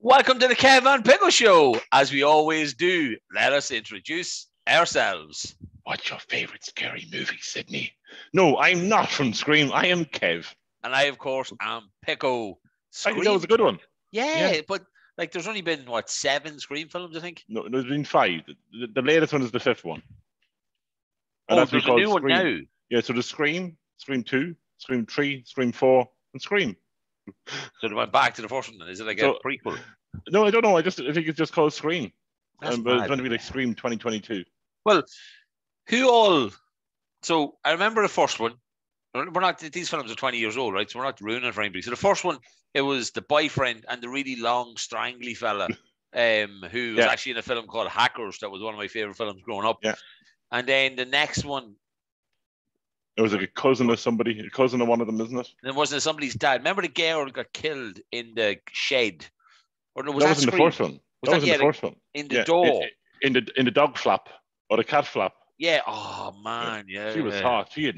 Welcome to the Kev and Pico Show. As we always do, let us introduce ourselves. What's your favourite scary movie, Sydney? No, I'm not from Scream. I am Kev. And I, of course, am Pico. I think that was a good one. Yeah, but like there's only been, 7 Scream films, I think? No, there's been 5. The latest one is the 5th one. And that's there's a new one now. Yeah, so there's Scream, Scream 2, Scream 3, Scream 4, and Scream. So they went back to the first one. Is it like a prequel? No, I don't know. I think it's just called Scream. But it's going to be like Scream 2022. Well, so I remember the first one. These films are 20 years old, right? So we're not ruining it for anybody. So the first one, it was the boyfriend and the really long, strangly fella who was actually in a film called Hackers. That was one of my favorite films growing up. Yeah. And then the next one, it was like a cousin of one of them, isn't it? And it wasn't somebody's dad. Remember the girl who got killed in the shed? Or no, was in the first one. That was in the first one. In the door. In the dog flap or the cat flap. Yeah. Oh man, yeah. She was hot. She had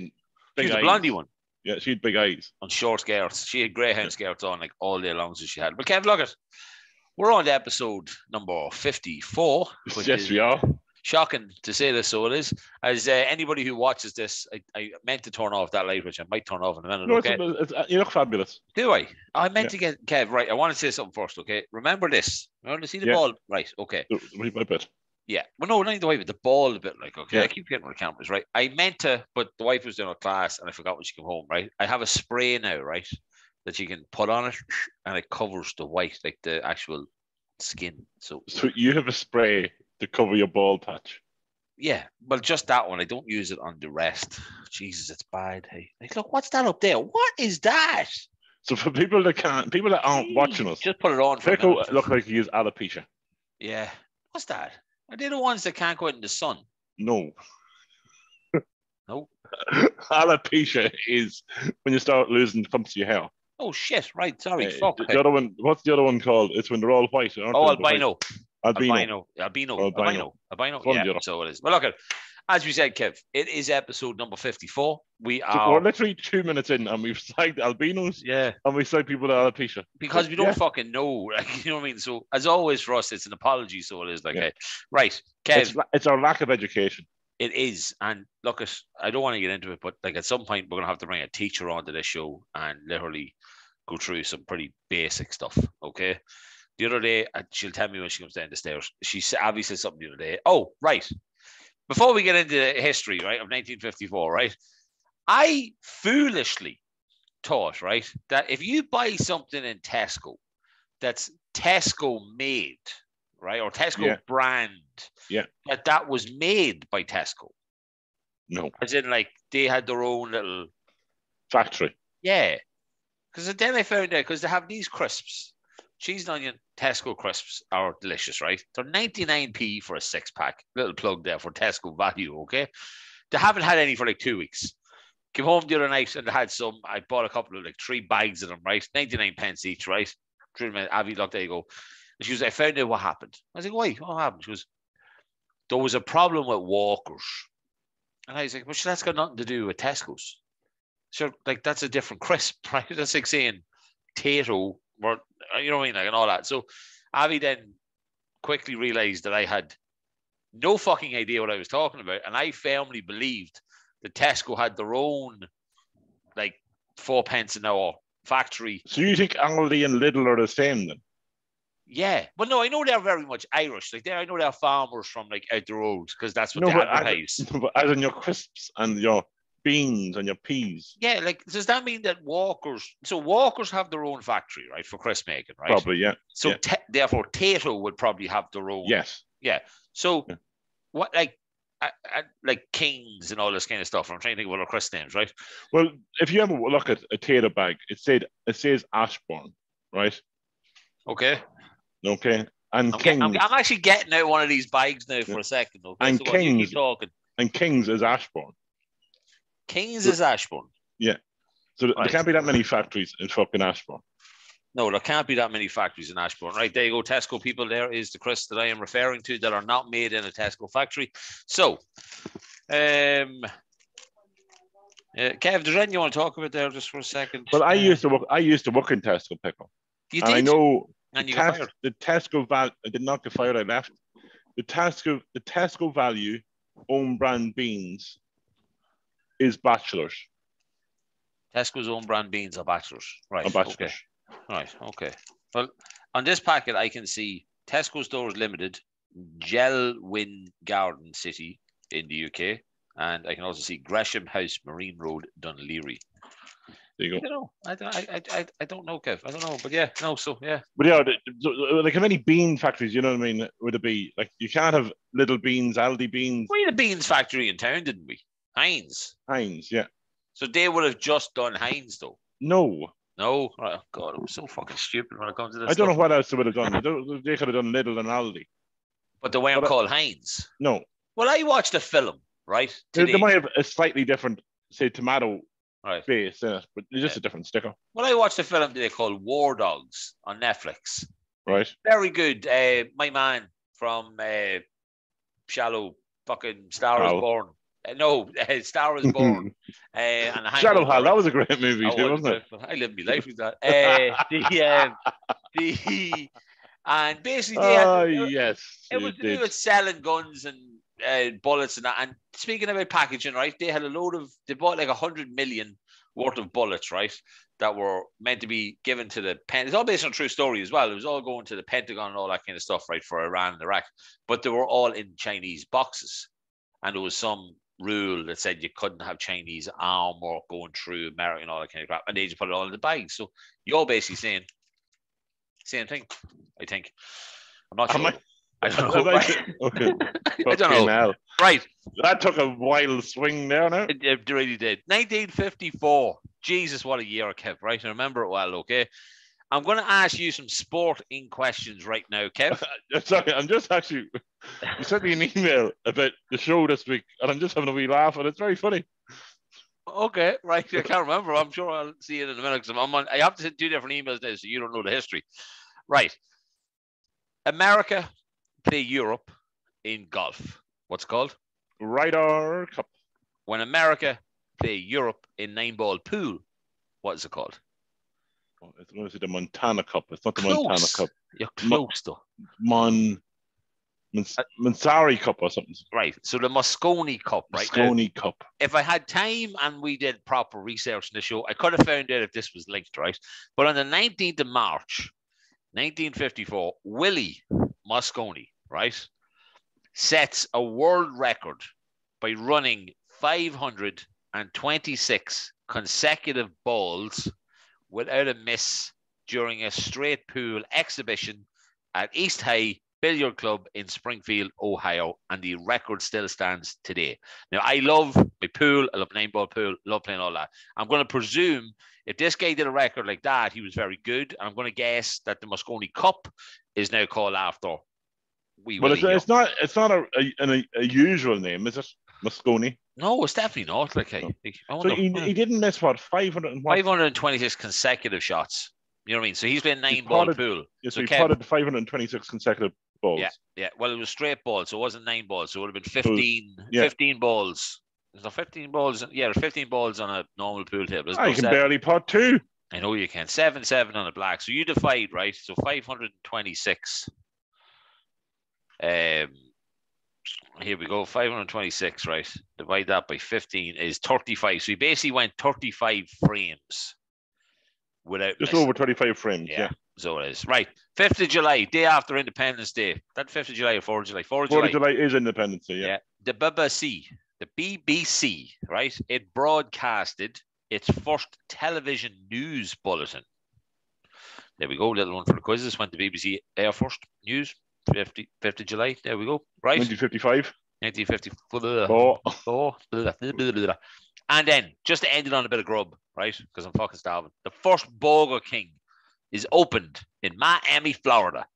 big eyes. The blondie one. Yeah, she had big eyes. On short skirts. She had greyhound skirts on like all day long, so she had. But Kev, look at. We're on to episode number 54. Yes, we are. Shocking to say this, so it is. As anybody who watches this, I meant to turn off that light, which I might turn off in a minute. No, okay? You look fabulous. Do I? I meant to get Kev right. I want to say something first, okay? Remember this. I want to see the ball. Right, okay. Read my bit. Yeah. Well, no, not the way, but the ball a bit like, okay. Yeah. I keep getting the cameras, right? I meant to, but the wife was doing a class and I forgot when she came home, right? I have a spray now, right? That you can put on it and it covers the white, like the actual skin. So you have a spray to cover your ball patch. Yeah, well, just that one. I don't use it on the rest. Jesus, it's bad. Hey, like, look, what's that up there? What is that? So for people that aren't watching us, just put it on. Pico look like he has alopecia. Yeah, what's that? Are they the ones that can't go out in the sun? No. No. Alopecia is when you start losing clumps of your hair. Oh shit! Right, sorry. Fuck. The other one. What's the other one called? It's when they're all white. Albino. Albino. Yeah, so it is. Well, look, as we said, Kev, it is episode number 54. We're literally 2 minutes in and we've slagged albinos. Yeah. And we slagged people with alopecia. Because we don't fucking know. Like, you know what I mean? So, as always for us, it's an apology. So it is like, hey. Right, Kev. It's our lack of education. It is. And look, I don't want to get into it, but like at some point, we're going to have to bring a teacher onto this show and literally go through some pretty basic stuff. Okay. The other day, she'll tell me when she comes down the stairs. Abby said something the other day. Oh, right. Before we get into the history, right, of 1954, right, I foolishly thought, right, that if you buy something in Tesco that's Tesco made, right, or Tesco brand, that was made by Tesco. No. As in, like, they had their own little factory. Yeah. Because then I found out, because they have these crisps. Cheese and onion Tesco crisps are delicious, right? They're 99p for a 6-pack. Little plug there for Tesco value, okay? They haven't had any for like 2 weeks. Came home the other night and they had some. I bought a couple of 3 bags of them, right? 99 pence each, right? Abby, look, there you go. And she was, I found out what happened. I was like, why? What happened? She was, there was a problem with Walkers. And I was like, well, that's got nothing to do with Tesco's. So, like, that's a different crisp, right? That's like saying Tato, or, you know what I mean? Like, and all that. So, Abby then quickly realized that I had no fucking idea what I was talking about. And I firmly believed that Tesco had their own, like, 4 pence an hour factory. So you think Aldi and Lidl are the same then? Yeah. Well, no, I know they're very much Irish. Like, I know they're farmers from, like, out the road, because that's what they advertise. But as in your crisps and your beans and your peas. Yeah, like, does that mean that Walkers have their own factory, right, for crisp making, right? Probably, yeah. So therefore, Tato would probably have their own. Yes. Yeah. So what, like Kings and all this kind of stuff. I'm trying to think of what our crisp names, right? Well, if you ever look at a Tato bag, it says Ashbourne, right? Okay. And Kings. I'm actually getting out one of these bags now for a second. Okay. And so Kings. Keep talking. And Kings is Ashbourne. Kings is Ashbourne. Yeah. So there can't be that many factories in fucking Ashbourne. No, there can't be that many factories in Ashbourne. Right, there you go. Tesco people, there is the crisps that I am referring to that are not made in a Tesco factory. So, Kev, there's anything you want to talk about there just for a second? Well, I used to work in Tesco, Pico. You did? I know And you got fired. The Tesco value. I did not get fired. I left. The Tesco value own brand beans is Bachelors. Tesco's own brand beans are Bachelors. Right. Bachelors. Okay. Right. Okay. Well, on this packet, I can see Tesco Stores Limited, Gelwin Garden City in the UK, and I can also see Gresham House, Marine Road, Dunleary. There you go. I don't know. I don't know, Kev. I don't know, but yeah, no. So yeah. But yeah, like how many bean factories? You know what I mean? Would it be like you can't have Little Beans, Aldi Beans? We had a beans factory in town, didn't we? Heinz, yeah. So they would have just done Heinz, though. No. Oh, God, I'm so fucking stupid when it comes to this. I don't know what else they would have done. They could have done Lidl and Aldi. But they weren't called Heinz. No. Well, I watched a film, right? They might have a slightly different, say, tomato base in it, but it's just a different sticker. Well, I watched a film they called War Dogs on Netflix. Right. Very good. My man from Shallow fucking Star is Born. No, Star is Born. And Shadow Hal, that was a great movie too, wasn't it? I lived my life with that. And basically it was to do with selling guns and bullets and that. And speaking about packaging, right, they bought like 100 million worth of bullets, right, that were meant to be given to the it's all based on a true story as well. It was all going to the Pentagon and all that kind of stuff, right, for Iran and Iraq. But they were all in Chinese boxes. And there was some rule that said you couldn't have Chinese armor going through America and all that kind of crap. And they just put it all in the bag. So you're basically saying same thing, I think. I'm not sure. I don't know. Okay. I don't know. Hell. Right. That took a wild swing there now. It really did. 1954. Jesus, what a year, Kev. Right. I remember it well, okay? I'm going to ask you some sporting questions right now, Kev. Sorry, I'm just actually... You sent me an email about the show this week, and I'm just having a wee laugh, and it's very funny. Okay, right. I can't remember. I'm sure I'll see it in a minute. Because I have to send 2 different emails now, so you don't know the history. Right. America play Europe in golf. What's it called? Ryder Cup. When America play Europe in 9-ball pool, what is it called? Oh, it's going to say the Montana Cup. It's not the close. Montana Cup. You're close, though. Mansari Cup or something. Right. So the Moscone Cup, right? Moscone Cup. If I had time and we did proper research in the show, I could have found out if this was linked, right? But on the 19th of March, 1954, Willie Moscone, right, sets a world record by running 526 consecutive balls without a miss during a straight pool exhibition at East High Billiard Club in Springfield, Ohio, and the record still stands today. Now, I love my pool. I love 9-ball pool. Love playing all that. I'm going to presume if this guy did a record like that, he was very good. And I'm going to guess that the Moscone Cup is now called after it's not a usual name, is it? Moscone? No, it's definitely not. Like, so he didn't miss 526 consecutive shots. You know what I mean? So he's playing 9-ball pool. Yes, so he potted 526 consecutive balls. Yeah. Well, it was straight balls, so it wasn't 9 balls. So it would have been 15 balls. Is there 15 balls? Yeah, there's 15 balls on a normal pool table. You can barely pot 2. I know you can. 7-7 on a black. So you divide, right? So 526. Here we go. 526, right? Divide that by 15 is 35. So he basically went 35 frames. Without just missing. Over 25 frames, yeah. So it is. Right. 5th of July, day after Independence Day. That 5th of July or 4th of July? 4th of July. 4th of July is Independence Day, yeah. The BBC, right? It broadcasted its first television news bulletin. There we go. Little one for the quiz. This went to BBC Air first. News. 5th of July. There we go. Right. 1955. 1954. And then, just to end it on a bit of grub, right? Because I'm fucking starving. The first Burger King is opened in Miami, Florida.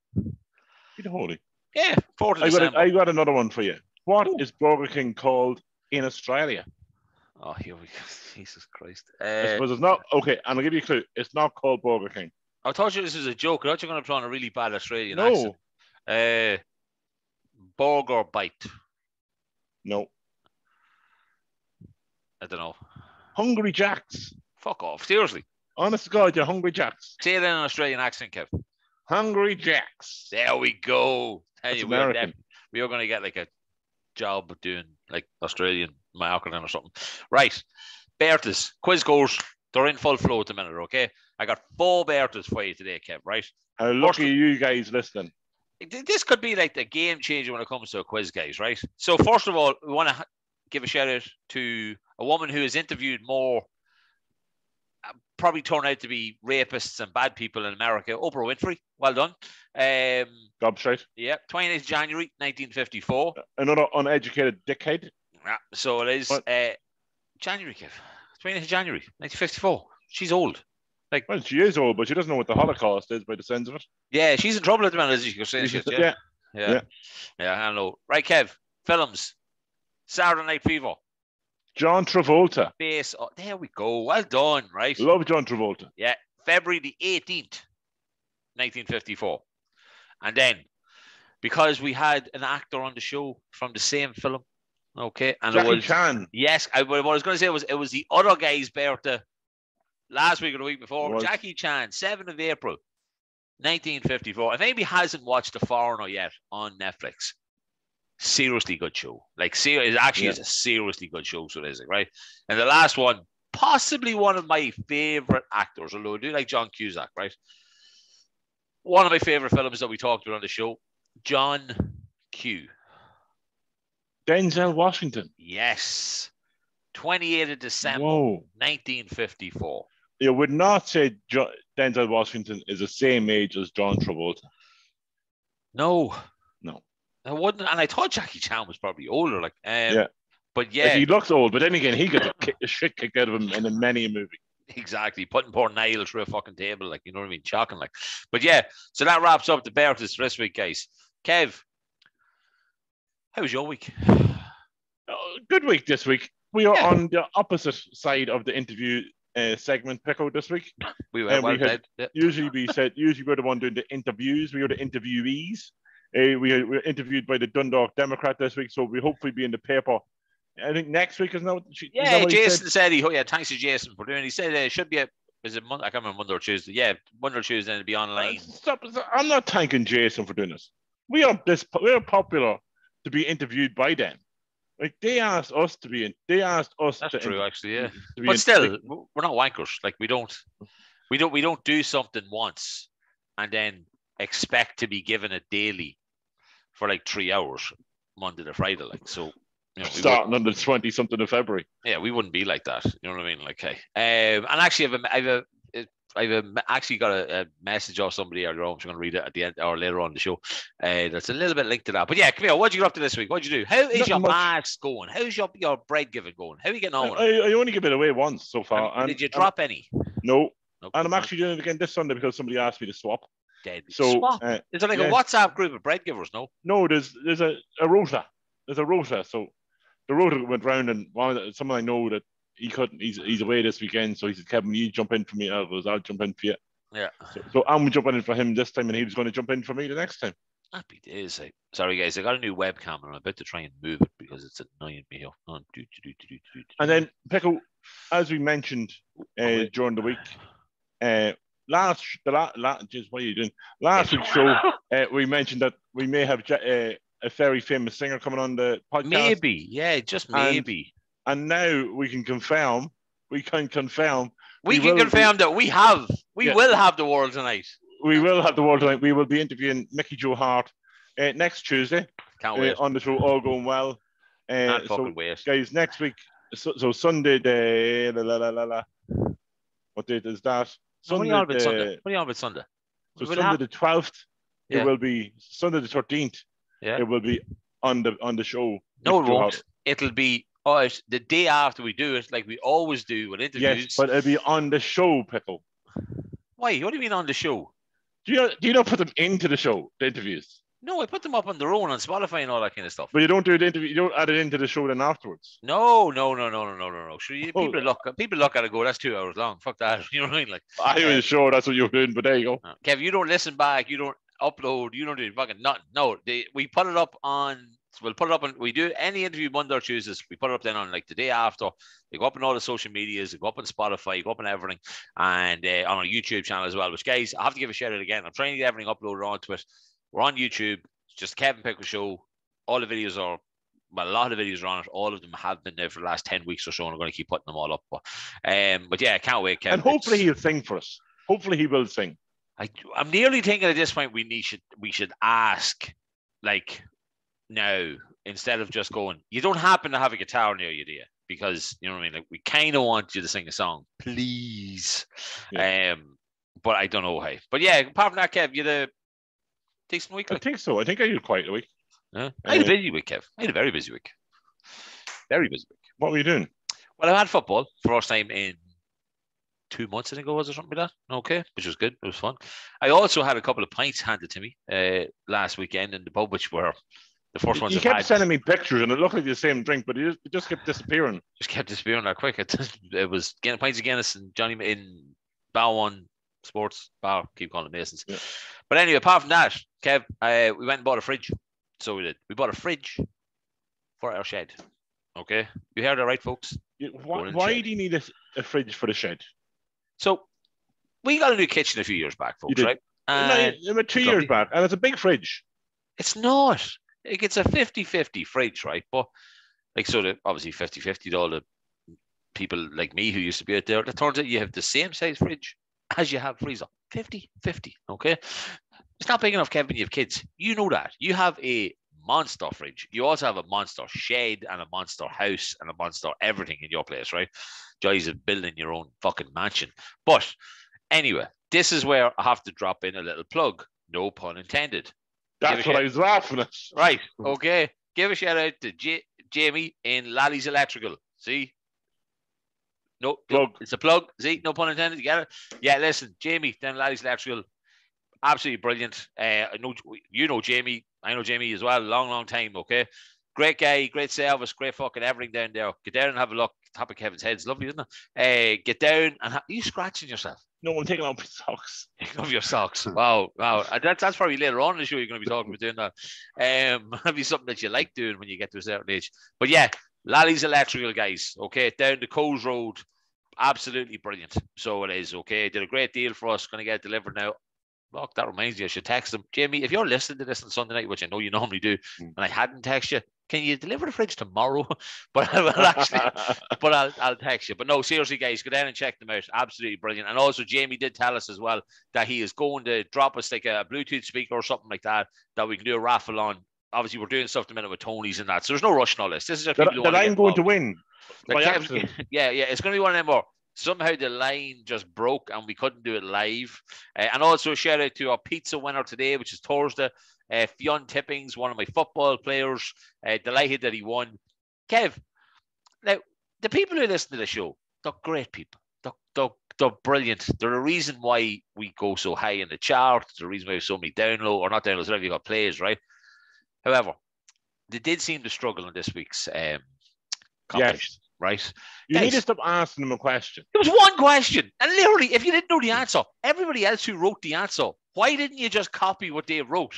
Holy. Yeah, 4th of December. I got another one for you. What is Burger King called in Australia? Oh, here we go. Jesus Christ. I suppose it's not. Okay, and I'll give you a clue. It's not called Burger King. I thought this was a joke. I thought you were going to put on a really bad Australian accent. Burger Bite. No. I don't know. Hungry Jacks. Fuck off. Seriously. Honest to God, you're Hungry Jacks. Say it in an Australian accent, Kev. Hungry Jacks. There we go. That's American. We are going to get like a job doing like Australian marketing or something. Right. Bertas, quiz scores. They're in full flow at the minute, okay? I got 4 Bertas for you today, Kev, right? How lucky you guys listening. This could be like the game changer when it comes to a quiz, guys, right? So first of all, we want to give a shout out to a woman who has interviewed more, probably turned out to be rapists and bad people in America, Oprah Winfrey. Well done. Gobshite. Yeah, 28th January 1954. Another uneducated dickhead. Yeah, so it is January, Kev. 20th January 1954. She's old. Well, she is old, but she doesn't know what the Holocaust is by the sense of it. Yeah, she's in trouble at the minute, as you can say. Yeah, I know. Right, Kev. Films. Saturday Night Fever. John Travolta. Base. Oh, there we go. Well done, right? Love John Travolta. Yeah, February the 18th, 1954. And then, because we had an actor on the show from the same film, okay, and Jackie it was Chan. Yes, what I was going to say was it was the other guy's birthday last week or the week before. Jackie Chan, 7th of April, 1954. If anybody hasn't watched The Foreigner yet on Netflix, seriously good show. Like, it actually is a seriously good show, so it is, right? And the last one, possibly one of my favorite actors, although I do like John Cusack, right? One of my favorite films that we talked about on the show, John Q. Denzel Washington. Yes. 28th of December, 1954. You would not say Denzel Washington is the same age as John Travolta. No. I wouldn't, and I thought Jackie Chan was probably older. But like, he looks old, but then again, he got the shit kicked out of him in many a movie. Exactly, putting poor Niall through a fucking table, like, you know what I mean, shocking, like. But yeah, so that wraps up the Bertas for this week, guys. Kev, how was your week? Good week this week. We are on the opposite side of the interview segment, Pico, this week. We were usually we're the one doing the interviews. We are the interviewees. We were interviewed by the Dundalk Democrat this week, so we hopefully be in the paper. I think next week is now. Jason said thanks to Jason for doing. He said it should be is it Monday? I can't remember, Monday or Tuesday. Yeah, Monday or Tuesday, and it'll be online. Stop! I'm not thanking Jason for doing this. We are popular to be interviewed by them. Like, they asked us to be in. They asked us. That's true, actually. Yeah, but still, we're not wankers. Like, we don't do something once and then expect to be given it daily for like 3 hours, Monday to Friday. Like, so, you know, starting on the 20-something of February. Yeah, we wouldn't be like that. You know what I mean? Like, hey, and actually, I've actually got a message off somebody earlier on, which I'm going to read it at the end or later on in the show. That's a little bit linked to that. But yeah, come here. What'd you get up to this week? What'd you do? How is your maths going? How's your bread giving going? How are you getting on? I only give it away once so far. Did you drop any? No. Okay. And I'm actually doing it again this Sunday because somebody asked me to swap. Swap? Is there like a WhatsApp group of bread givers? No, there's a rota. There's a rota. So the rota went round, and someone I know that he couldn't. He's away this weekend, so he said, "Kevin, you jump in for me." I'll jump in for you. Yeah. So I'm jumping in for him this time, and he was going to jump in for me the next time. Happy days. Sorry, guys. I got a new webcam, and I'm about to try and move it because it's annoying me. And then, Pico, as we mentioned during the week, what are you doing? Last week's show, we mentioned that we may have a very famous singer coming on the podcast. Maybe, yeah, just maybe. And now we can confirm. We can confirm that we will have the world tonight. We will have the world tonight. We will be interviewing Mickey Joe Hart next Tuesday. Can't wait. On the show, all going well. Can't fucking wait. Guys, next week, so Sunday, what date is that? Sunday. What are you on with Sunday? So Sunday the 12th, it will be Sunday the 13th. Yeah. It will be on the show. No, it won't. It'll be the day after we do it, like we always do with interviews. Yes, but it'll be on the show, Pickle. Why? What do you mean on the show? Do you not put them into the show, the interviews? No, I put them up on their own on Spotify and all that kind of stuff. But you don't do the interview. You don't add it into the show then afterwards. No. Sure, people look at it and go, that's 2 hours long. Fuck that. You know what I mean? Like, I was sure that's what you were doing, but there you go. Kev, you don't listen back. You don't upload. You don't do fucking nothing. No, we put it up on we'll put it up, and we do any interview Monday or Tuesdays. We put it up then on like the day after. They go up on all the social medias. They go up on Spotify. Go up on everything, and on our YouTube channel as well. Which, guys, I have to give a shout out again. I'm trying to get everything uploaded onto it. We're on YouTube. It's just Kevin Pico Show. All the videos are. Well, a lot of the videos are on it. All of them have been there for the last 10 weeks or so, and we're going to keep putting them all up. But yeah, I can't wait, Kevin. And hopefully he'll sing for us. Hopefully he will sing. I'm nearly thinking at this point we should ask, like, now, instead of just going, you don't happen to have a guitar near you, do you? Because, you know what I mean? Like, we kind of want you to sing a song, please. Yeah. But I don't know how. But yeah, apart from that, Kev, you had a decent week? I think so. I think I had quite a week. Yeah. I had a busy week, Kev. I had a very busy week. Very busy week. What were you doing? Well, I had football for the first time in 2 months, I think it was, or something like that. Okay, which was good. It was fun. I also had a couple of pints handed to me last weekend in the pub, which were the first ones. You kept sending me pictures, and it looked like the same drink, but it just kept disappearing. Just kept disappearing that quick. It was pints of Guinness and Johnny in Bowen Sports Bar. Keep calling it Masons. Yeah. But anyway, apart from that, Kev, we went and bought a fridge. So we did. We bought a fridge for our shed. Okay, you heard it right, folks. Why do you need a fridge for the shed? So we got a new kitchen a few years back, folks, right? About 2 years back, and it's a big fridge. It's not. It's a 50-50 fridge, right? But like, so obviously 50-50 to all the people like me who used to be out there. It turns out you have the same size fridge as you have freezer. 50-50, okay? It's not big enough, Kevin. You have kids. You know that. You have a monster fridge. You also have a monster shed and a monster house and a monster everything in your place, right? Joys of building your own fucking mansion. But anyway, this is where I have to drop in a little plug. No pun intended. That's what I was laughing at. Right. Okay. Give a shout out to Jamie in Lally's Electrical. See? No, plug. It's a plug. See? No pun intended. You get it? Yeah, listen, Jamie, then Lally's Electrical. Absolutely brilliant. I know you know Jamie. I know Jamie as well. Long time. Okay, great guy, great service, great fucking everything down there. Get down and have a look. Top of Kevin's head is lovely, isn't it? Get down and are you scratching yourself? No, I'm taking off my socks. Taking off your socks. Wow. That's probably later on in the show you're going to be talking about doing that. That'll be something that you like doing when you get to a certain age. But yeah, Lally's Electrical, guys. Okay, down the Coles Road. Absolutely brilliant. So it is. Okay, did a great deal for us. Going to get it delivered now. Look, that reminds me, I should text them. Jamie, if you're listening to this on Sunday night, which I know you normally do, and I hadn't texted you, can you deliver the fridge tomorrow? But I'll text you. But no, seriously, guys, go down and check them out. Absolutely brilliant. And also, Jamie did tell us as well that he is going to drop us like a Bluetooth speaker or something like that we can do a raffle on. Obviously, we're doing stuff at the minute with Tony's and that. So there's no rush in all this. This is just people that I'm going to win. Yeah, it's going to be one of them more. Somehow the line just broke and we couldn't do it live. And also a shout out to our pizza winner today, which is Thursday. Fionn Tippings, one of my football players. Delighted that he won. Kev, now, the people who listen to the show, they're great people. They're brilliant. They're the reason why we go so high in the chart. The reason why we have so many downloads, or not downloads, whatever you got plays, right? However, they did seem to struggle in this week's competition. Yes. Right? You need to stop asking them a question. It was one question. And literally, if you didn't know the answer, everybody else who wrote the answer, why didn't you just copy what they wrote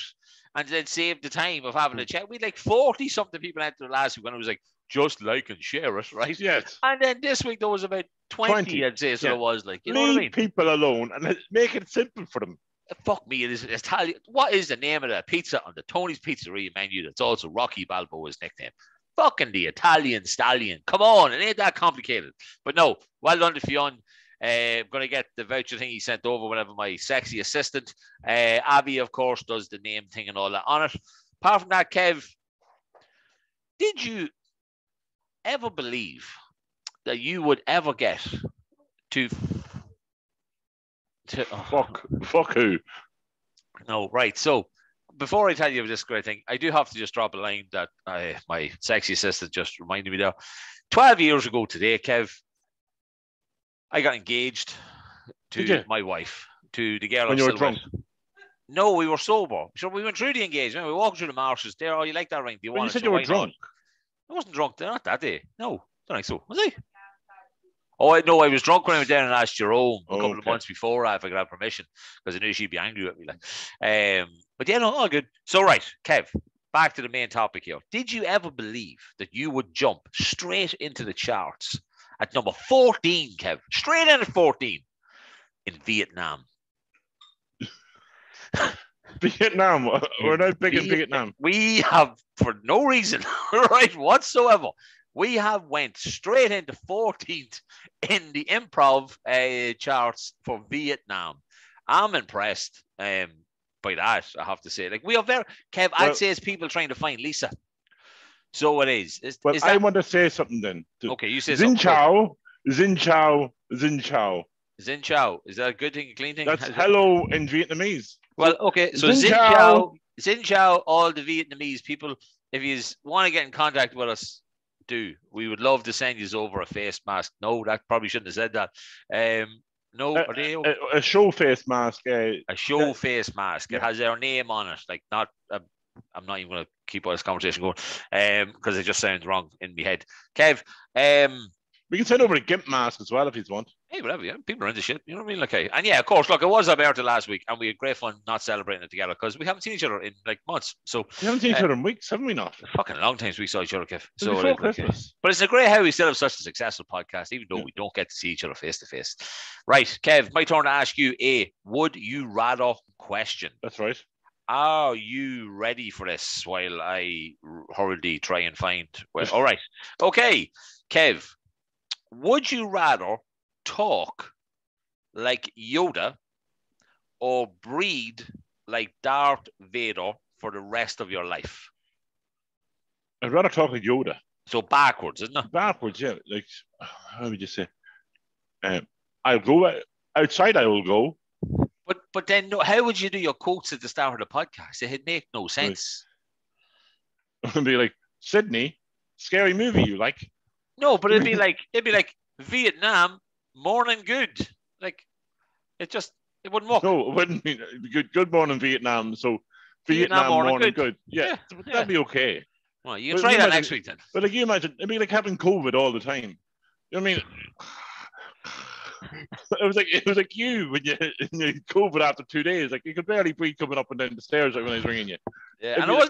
and then save the time of having a chat? We had like 40-something people entered last week when it was like, just like and share it, right? Yes. And then this week there was about 20. I'd say. So it was like, you know what I mean? People alone and make it simple for them. Fuck me, it is Italian. What is the name of the pizza on the Tony's Pizzeria menu that's also Rocky Balboa's nickname? Fucking the Italian stallion. Come on, it ain't that complicated. But no, well done to Fionn. I'm going to get the voucher thing he sent over whenever my sexy assistant. Abby, of course, does the name thing and all that on it. Apart from that, Kev, did you ever believe that you would ever get to fuck who? No, right. So, before I tell you this great thing, I do have to just drop a line that my sexy assistant just reminded me there. 12 years ago today, Kev, I got engaged to my wife, to the girl. When you were drunk? No, we were sober. So we went through the engagement. We walked through the marshes there. Oh, you like that ring? Do you want you it? said you were drunk. I wasn't drunk. Not that day. No, don't think so. Was I? Oh, I was drunk when I went down and asked Jerome a couple of months before if I could have permission because I knew she'd be angry with me. But yeah, no, all good. So, right, Kev, back to the main topic here. Did you ever believe that you would jump straight into the charts at number 14, Kev? Straight in at 14 in Vietnam. Vietnam. We're not big in Vietnam. We have, for no reason, right, whatsoever, we have went straight into 14th in the improv charts for Vietnam. I'm impressed by that, I have to say. Like, we are very, Kev, I'd say it's people trying to find Lisa. So it is. Is that... I want to say something then. Okay, you say something. Xin Chao. Xin Chao. Is that a good thing, a clean thing? That's hello in Vietnamese. Well, okay, so Xin Chao, all the Vietnamese people, if you want to get in contact with us, we would love to send you over a face mask. No, that probably shouldn't have said that. No, are they okay? A show face mask. A show face mask. It has our name on it. Like, not. I'm not even going to keep all this conversation going because it just sounds wrong in my head. Kev, we can send over a GIMP mask as well if you want. Hey, whatever, yeah. People are into shit. You know what I mean? Like, hey. And yeah, of course, look, it was our birthday last week and we had great fun not celebrating it together because we haven't seen each other in like months. So we haven't seen each other in weeks, haven't we not? Fucking long time since we saw each other, Kev. So before Christmas. But it's a great how we still have such a successful podcast, even though we don't get to see each other face to face. Right, Kev, my turn to ask you a would you rather question. That's right. Are you ready for this while I hurriedly try and find... Well, all right. Okay, Kev, would you rather talk like Yoda or breathe like Darth Vader for the rest of your life? I'd rather talk like Yoda. So backwards, isn't it? Backwards, yeah. Like, how would you say? I'll go outside. I will go. But then, how would you do your quotes at the start of the podcast? It'd make no sense. It'd be like, Sydney, scary movie you like? No, but it'd be like Vietnam, morning good. Like, it wouldn't work. No, it wouldn't be good morning Vietnam. So Vietnam morning good. Yeah, that'd be okay. Well, you can try that next week then. But like, you imagine, it'd be like having COVID all the time. You know what I mean? It was like you when you COVID after 2 days. Like, you could barely breathe coming up and down the stairs like when I was ringing you. Yeah, and all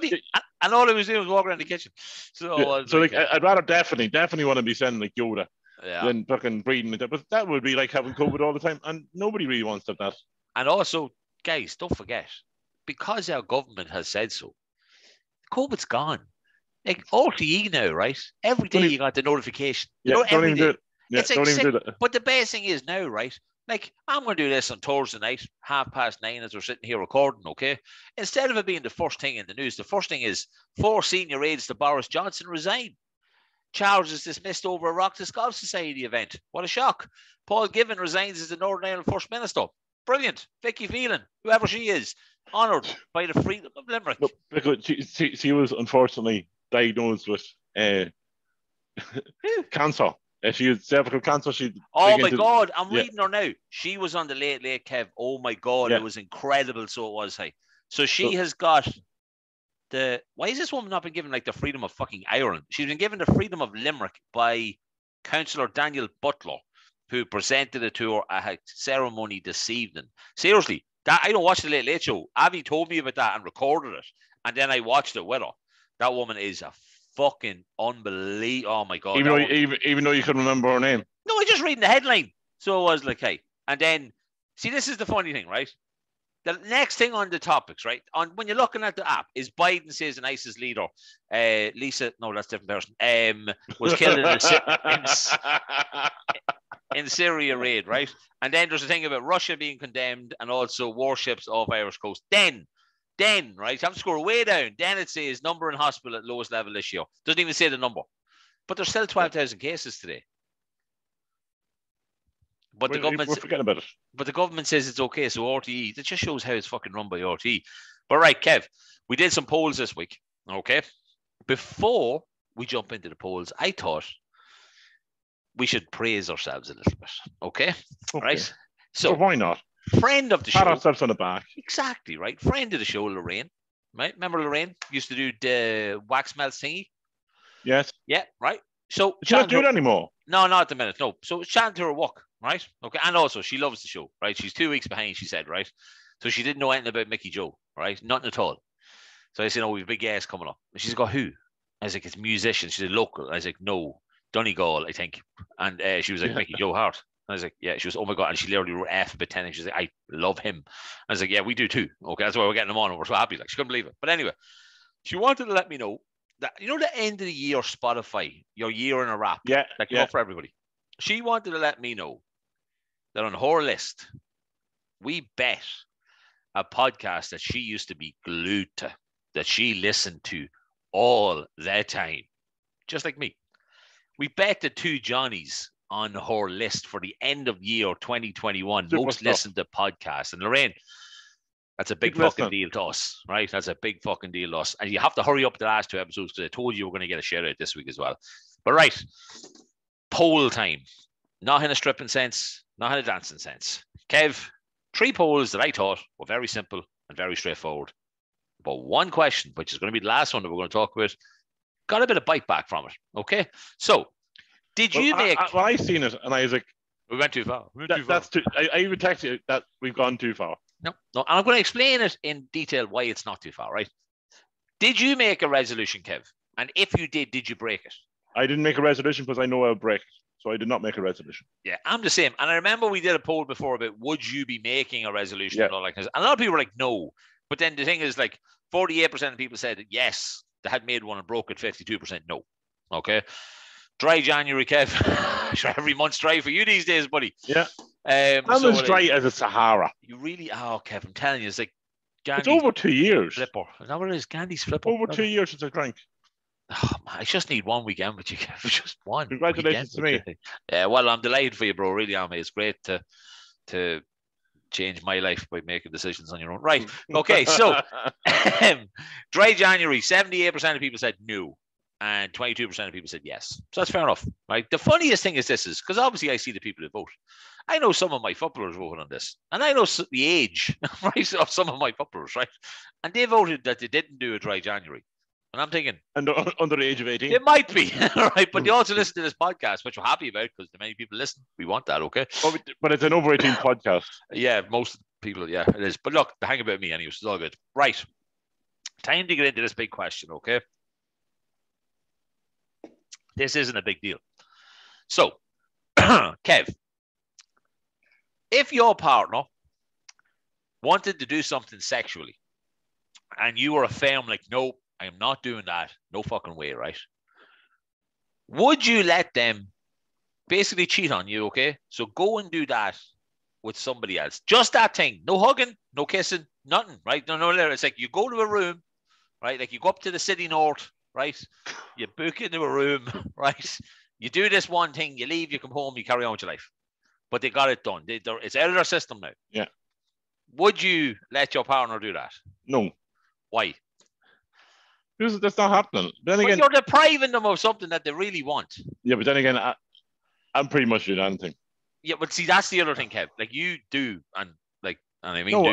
I was doing was walking around the kitchen. So, I'd rather definitely want to be sounding like Yoda than fucking breathing like that. But that would be like having COVID all the time, and nobody really wants to have that. And also, guys, don't forget, because our government has said so, COVID's gone. Like RTE now, right? Every day you got the notification. Don't even do it. Yeah, it's like do that. But the best thing is now, right? Like, I'm going to do this on Thursday night, 9:30 as we're sitting here recording, okay? Instead of it being the first thing in the news, the first thing is 4 senior aides to Boris Johnson resign. Charges dismissed over a Rocktas Golf Society event. What a shock. Paul Givan resigns as the Northern Ireland First Minister. Brilliant. Vicky Phelan, whoever she is, honoured by the freedom of Limerick. No, because she was unfortunately diagnosed with cancer. She had cervical cancer. Oh my God, I'm reading her now. She was on the Late Late Kev. Oh my God, it was incredible. So it was, hey. So she has got the... Why has this woman not been given like the freedom of fucking Ireland? She's been given the freedom of Limerick by Councillor Daniel Butler, who presented it to her at a ceremony this evening. Seriously, that I don't watch the Late Late Show. Avi told me about that and recorded it, and then I watched it with her. That woman is a fucking unbelievable. Oh my God. Even though you couldn't remember her name. No, I just reading the headline. So I was like, hey. And then, see, this is the funny thing, right? The next thing on the topics, right? When you're looking at the app, is Biden says an ISIS leader, Lisa, no, that's a different person, was killed in Syria raid, right? And then there's a thing about Russia being condemned and also warships off Irish coast. Then, right, I'm scroll way down. Then it says number in hospital at lowest level this year. Doesn't even say the number. But there's still 12,000 cases today. But the government... We're forgetting about it. But the government says it's okay, so RTE... That just shows how it's fucking run by RTE. But right, Kev, we did some polls this week, okay? Before we jump into the polls, I thought we should praise ourselves a little bit, okay? Right? So why not? Friend of the show. Pat ourselves on the back. Exactly, right? Friend of the show, Lorraine. Right? Remember Lorraine? Used to do the wax melt thingy? Yes. Yeah, right? So she don't do it anymore. No, not at the minute. No. So it's chatting to her work, right? Okay. And also she loves the show, right? She's 2 weeks behind, she said, right? So she didn't know anything about Mickey Joe, right? Nothing at all. So I said, "Oh, we have a big guest coming up." And she's like, "Who?" I was like, "It's musicians." She said, "Local." I was like, "No, Donegal, I think." And she was like, "Mickey Joe Hart." I was like, "Yeah." She was, "Oh my God." And she literally wrote alphabet 10. And she's like, "I love him." I was like, "Yeah, we do too." Okay, that's why we're getting him on. And we're so happy. Like, she couldn't believe it. But anyway, she wanted to let me know that, the end of the year Spotify, your year in a wrap, that came up for everybody. She wanted to let me know that on her list, we bet a podcast that she used to be glued to, that she listened to all the time, just like me. We bet the two Johnnies on her list for the end of year 2021 most listened to podcasts. And Lorraine, that's a big fucking deal to us, right? That's a big fucking deal to us. And you have to hurry up the last 2 episodes because I told you we're going to get a shout out this week as well. But right, poll time. Not in a stripping sense, not in a dancing sense. Kev, 3 polls that I thought were very simple and very straightforward. But one question, which is going to be the last one that we're going to talk about, got a bit of bite back from it. Okay? So, did you make... I seen it and I was like... We went too far. That's too... I even texted you that we've gone too far. No. And I'm going to explain it in detail why it's not too far, right? Did you make a resolution, Kev? And if you did you break it? I didn't make a resolution because I know I'll break it. So I did not make a resolution. Yeah, I'm the same. And I remember we did a poll before about would you be making a resolution and all that kind of stuff. And a lot of people were like, no. But then the thing is, like, 48% of people said yes, they had made one and broke it. 52% no. Okay. Dry January, Kev. Every month's dry for you these days, buddy. Yeah. I'm as dry as a Sahara. You really are, Kev. I'm telling you, it's like Gandhi's it's over 2 years. Flipper. Is that what it is? Gandhi's flipper. Over 2 years since I drank. Oh, man, I just need one weekend with you, Kev. Just one. Congratulations to me. Yeah, well, I'm delighted for you, bro. Really am. It's great to change my life by making decisions on your own. Right. Okay, so dry January, 78% of people said no. And 22% of people said yes. So that's fair enough, right? The funniest thing is because obviously I see the people who vote. I know some of my footballers voted on this. And I know the age, right, of some of my footballers, right? And they voted that they didn't do a dry January. And I'm thinking... And under the age of 18? It might be, right? But they also listen to this podcast, which we're happy about because the many people listen. We want that, okay? But it's an over 18 podcast. Yeah, most people, yeah, it is. But look, hang about me anyway, so it's all good. Right. Time to get into this big question, okay? This isn't a big deal. So, Kev, if your partner wanted to do something sexually and you were a firm like, no, I am not doing that. No fucking way, right? Would you let them basically cheat on you, okay? So go and do that with somebody else. Just that thing. No hugging, no kissing, nothing, right? No. It's like you go to a room, right? Like you go up to the city north, right? You book into a room, right? You do this one thing, you leave, you come home, you carry on with your life. But they got it done. It's out of their system now. Yeah. Would you let your partner do that? No. Why? Because that's not happening. Then again, you're depriving them of something that they really want. Yeah, but then again, I'm pretty much doing anything. Yeah, but see, that's the other thing, Kev. Like you do, and I mean, no,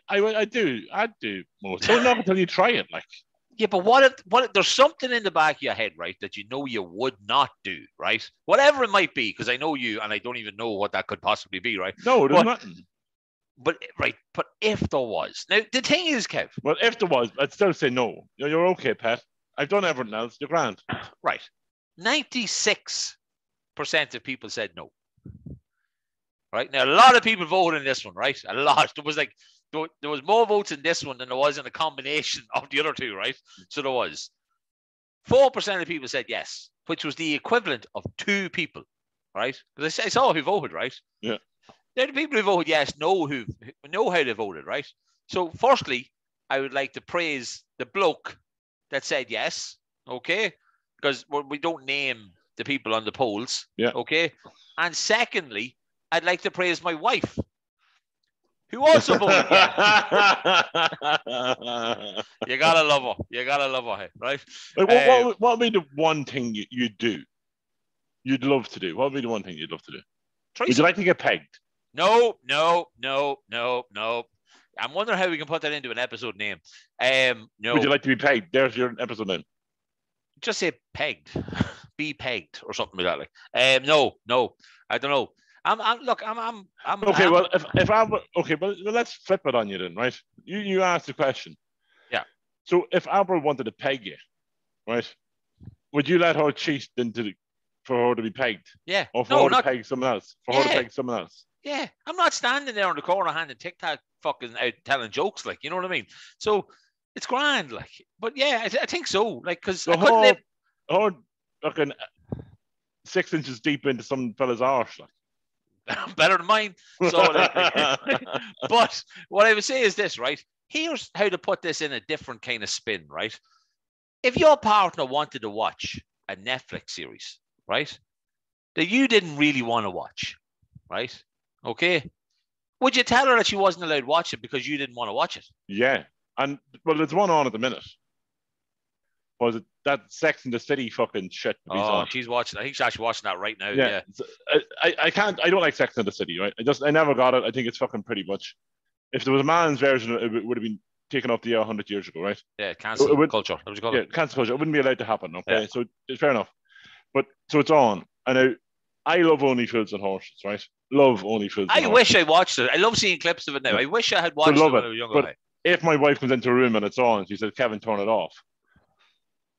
I'd do most. Don't know until you try it, like. Yeah, but what if there's something in the back of your head, right, that you know you would not do, right? Whatever it might be, because I know you, and I don't even know what that could possibly be, right? No, there's nothing. But if there was, now the thing is, Kev. Well, if there was, I'd still say no. You're okay, Pat. I've done everything else. You're grand. Right. 96% of people said no. Right now, a lot of people voted in this one, right? A lot. There was more votes in this one than there was in a combination of the other two, right? So there was 4% of people said yes, which was the equivalent of 2 people, right? Because I saw who voted, right? Yeah. Now the people who voted yes know how they voted, right? So firstly, I would like to praise the bloke that said yes, okay? Because we don't name the people on the polls, yeah. Okay? And secondly, I'd like to praise my wife, who also voted yes. You gotta love her. You gotta love her, right? Like, what would be the one thing you'd do? You'd love to do? What would be the one thing you'd love to do? Would you like to get pegged? No. I'm wondering how we can put that into an episode name. No. Would you like to be pegged? There's your episode name. Just say pegged. Be pegged or something like that. No. I don't know. I'm okay. Well, if I'm okay, but let's flip it on you then, right? You asked the question. Yeah. So if Albert wanted to peg you, right, would you let her cheat for her to be pegged? Yeah. Or for her to peg someone else? Her to peg someone else? Yeah. I'm not standing there in the corner handing TikTok fucking out telling jokes, like, you know what I mean? So it's grand, like. But yeah, I think so. Like, because I couldn't live. Her fucking 6 inches deep into some fella's arse, like. Better than mine. So, like, but what I would say is this, right? Here's how to put this in a different kind of spin, right? If your partner wanted to watch a Netflix series, right, that you didn't really want to watch, right? Okay. Would you tell her that she wasn't allowed to watch it because you didn't want to watch it? Yeah. And, well, there's one on at the minute. Was it that Sex and the City fucking shit? She's watching. I think she's actually watching that right now. Yeah. I don't like Sex and the City, right? I never got it. I think it's fucking pretty much. If there was a man's version, it would have been taken off the air 100 years ago, right? Yeah, cancel culture. What would you call it? Yeah, cancel culture. It wouldn't be allowed to happen, okay? Yeah. So it's fair enough. But so it's on. And I love Only Fools and Horses, right? Love Only Fools and Horses. I wish I watched it. I love seeing clips of it now. Yeah. I wish I had watched it when I was younger. But if my wife comes into a room and it's on, she says, Kevin, turn it off.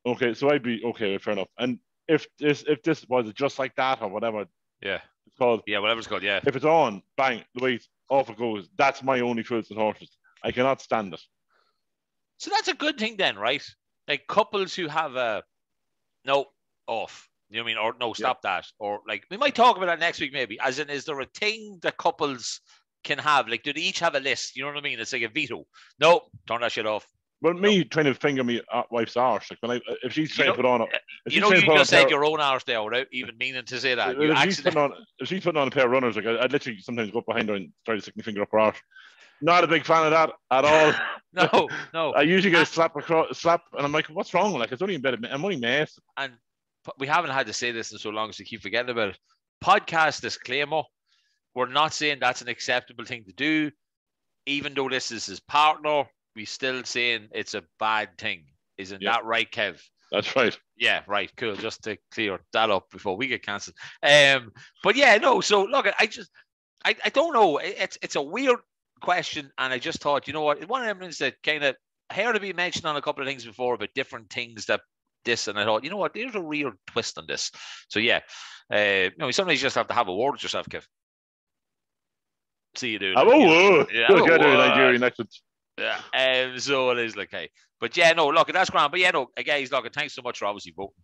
Okay, so I'd be, okay, fair enough. And if this was Just Like That or whatever. Yeah. It's called. Yeah, whatever it's called, yeah. If it's on, bang, the way off it goes. That's my Only Fools and Horses. I cannot stand it. So that's a good thing then, right? Like couples who have no, off. You know what I mean? Or no, stop that. Or like, we might talk about that next week maybe. As in, is there a thing that couples can have? Like, do they each have a list? You know what I mean? It's like a veto. No, turn that shit off. Well, me trying to finger me wife's arse, like if she's trying to put on you just said your own arse there without even meaning to say that. If she's putting on a pair of runners, like I'd literally sometimes go up behind her and try to stick my finger up her arse. Not a big fan of that at all. No. I usually get a slap, and I'm like, what's wrong? Like, it's only a bit of, I'm only messing. And we haven't had to say this in so long, so we keep forgetting about it. Podcast disclaimer: we're not saying that's an acceptable thing to do, even though this is his partner. We still saying it's a bad thing. Isn't that right, Kev? That's right. Yeah, right. Cool. Just to clear that up before we get cancelled. But yeah, no. So look, I don't know. It's a weird question, and I just thought, you know what, one of them things that kind of heard to be mentioned on a couple of things before about different things that this, and I thought, you know what, there's a real twist on this. So yeah, sometimes you just have to have a word with yourself, Kev. See you, dude. Nigerian accent. Yeah. So it is like, hey, but yeah, no, look, that's grand. But yeah, no, guys, look, thanks so much for obviously voting.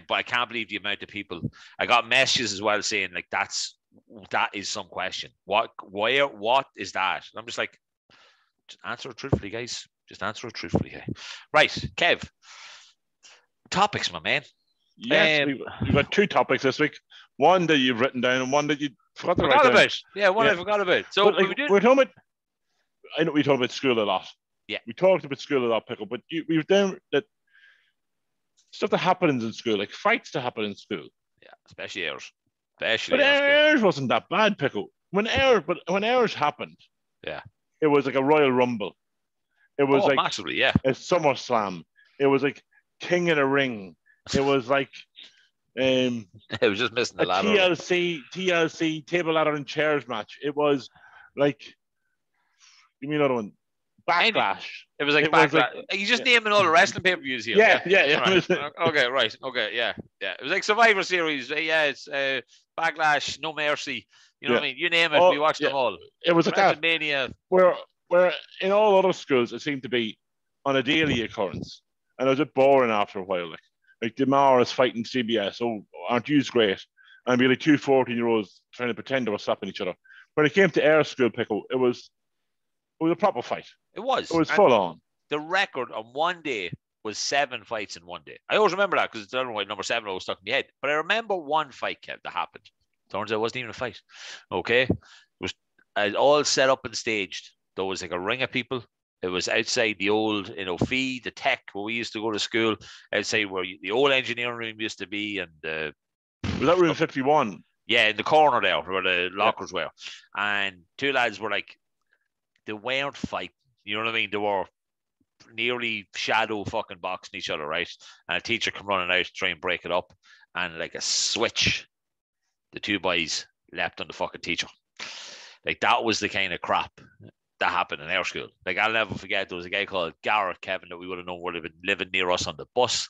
But I can't believe the amount of people. I got messages as well saying like that is some question. What is that? And I'm just like, just answer it truthfully, guys. Just answer it truthfully. Okay? Right, Kev. Topics, my man. Yes, we've got two topics this week. One that you've written down and one that you forgot about. Yeah, one I forgot about. So we're talking about. I know we talk about school a lot. Yeah, we talked about school a lot, Pico. But we've done that stuff that happens in school, like fights that happen in school. Yeah, especially ours. But ours wasn't that bad, Pico. When ours happened, yeah, it was like a Royal Rumble. It was like massively, yeah, a SummerSlam. It was like King in a Ring. It was like it was just missing the ladder. TLC table ladder and chairs match. It was like, give me another one. Backlash. It was like Backlash. You just naming all the wrestling pay-per-views here. Yeah. Right. Okay. Yeah. It was like Survivor Series. Yeah, it's Backlash, No Mercy. You know what I mean? You name it, we watched them all. It was like WrestleMania. Where in all other schools it seemed to be on a daily occurrence, and it was a bit boring after a while. Like DeMar is fighting CBS. Oh, aren't you great? And be like two 14-year-olds trying to pretend they were slapping each other. When it came to air school, Pickle, it was a proper fight. It was full on. The record on one day was 7 fights in one day. I always remember that because I don't know why number 7 always stuck in my head. But I remember one fight, Kev, that happened. Turns out it wasn't even a fight. Okay, it was all set up and staged. There was like a ring of people. It was outside the old, Fee, the tech, where we used to go to school, outside where the old engineering room used to be. And was that room 51? Yeah, in the corner there where the lockers were. And two lads were like, they weren't fighting. You know what I mean? They were nearly shadow fucking boxing each other, right? And a teacher come running out to try and break it up. And like a switch, the two boys leapt on the fucking teacher. Like that was the kind of crap that happened in our school. Like, I'll never forget, there was a guy called Garrett Kevin that we would have known would have been living near us on the bus.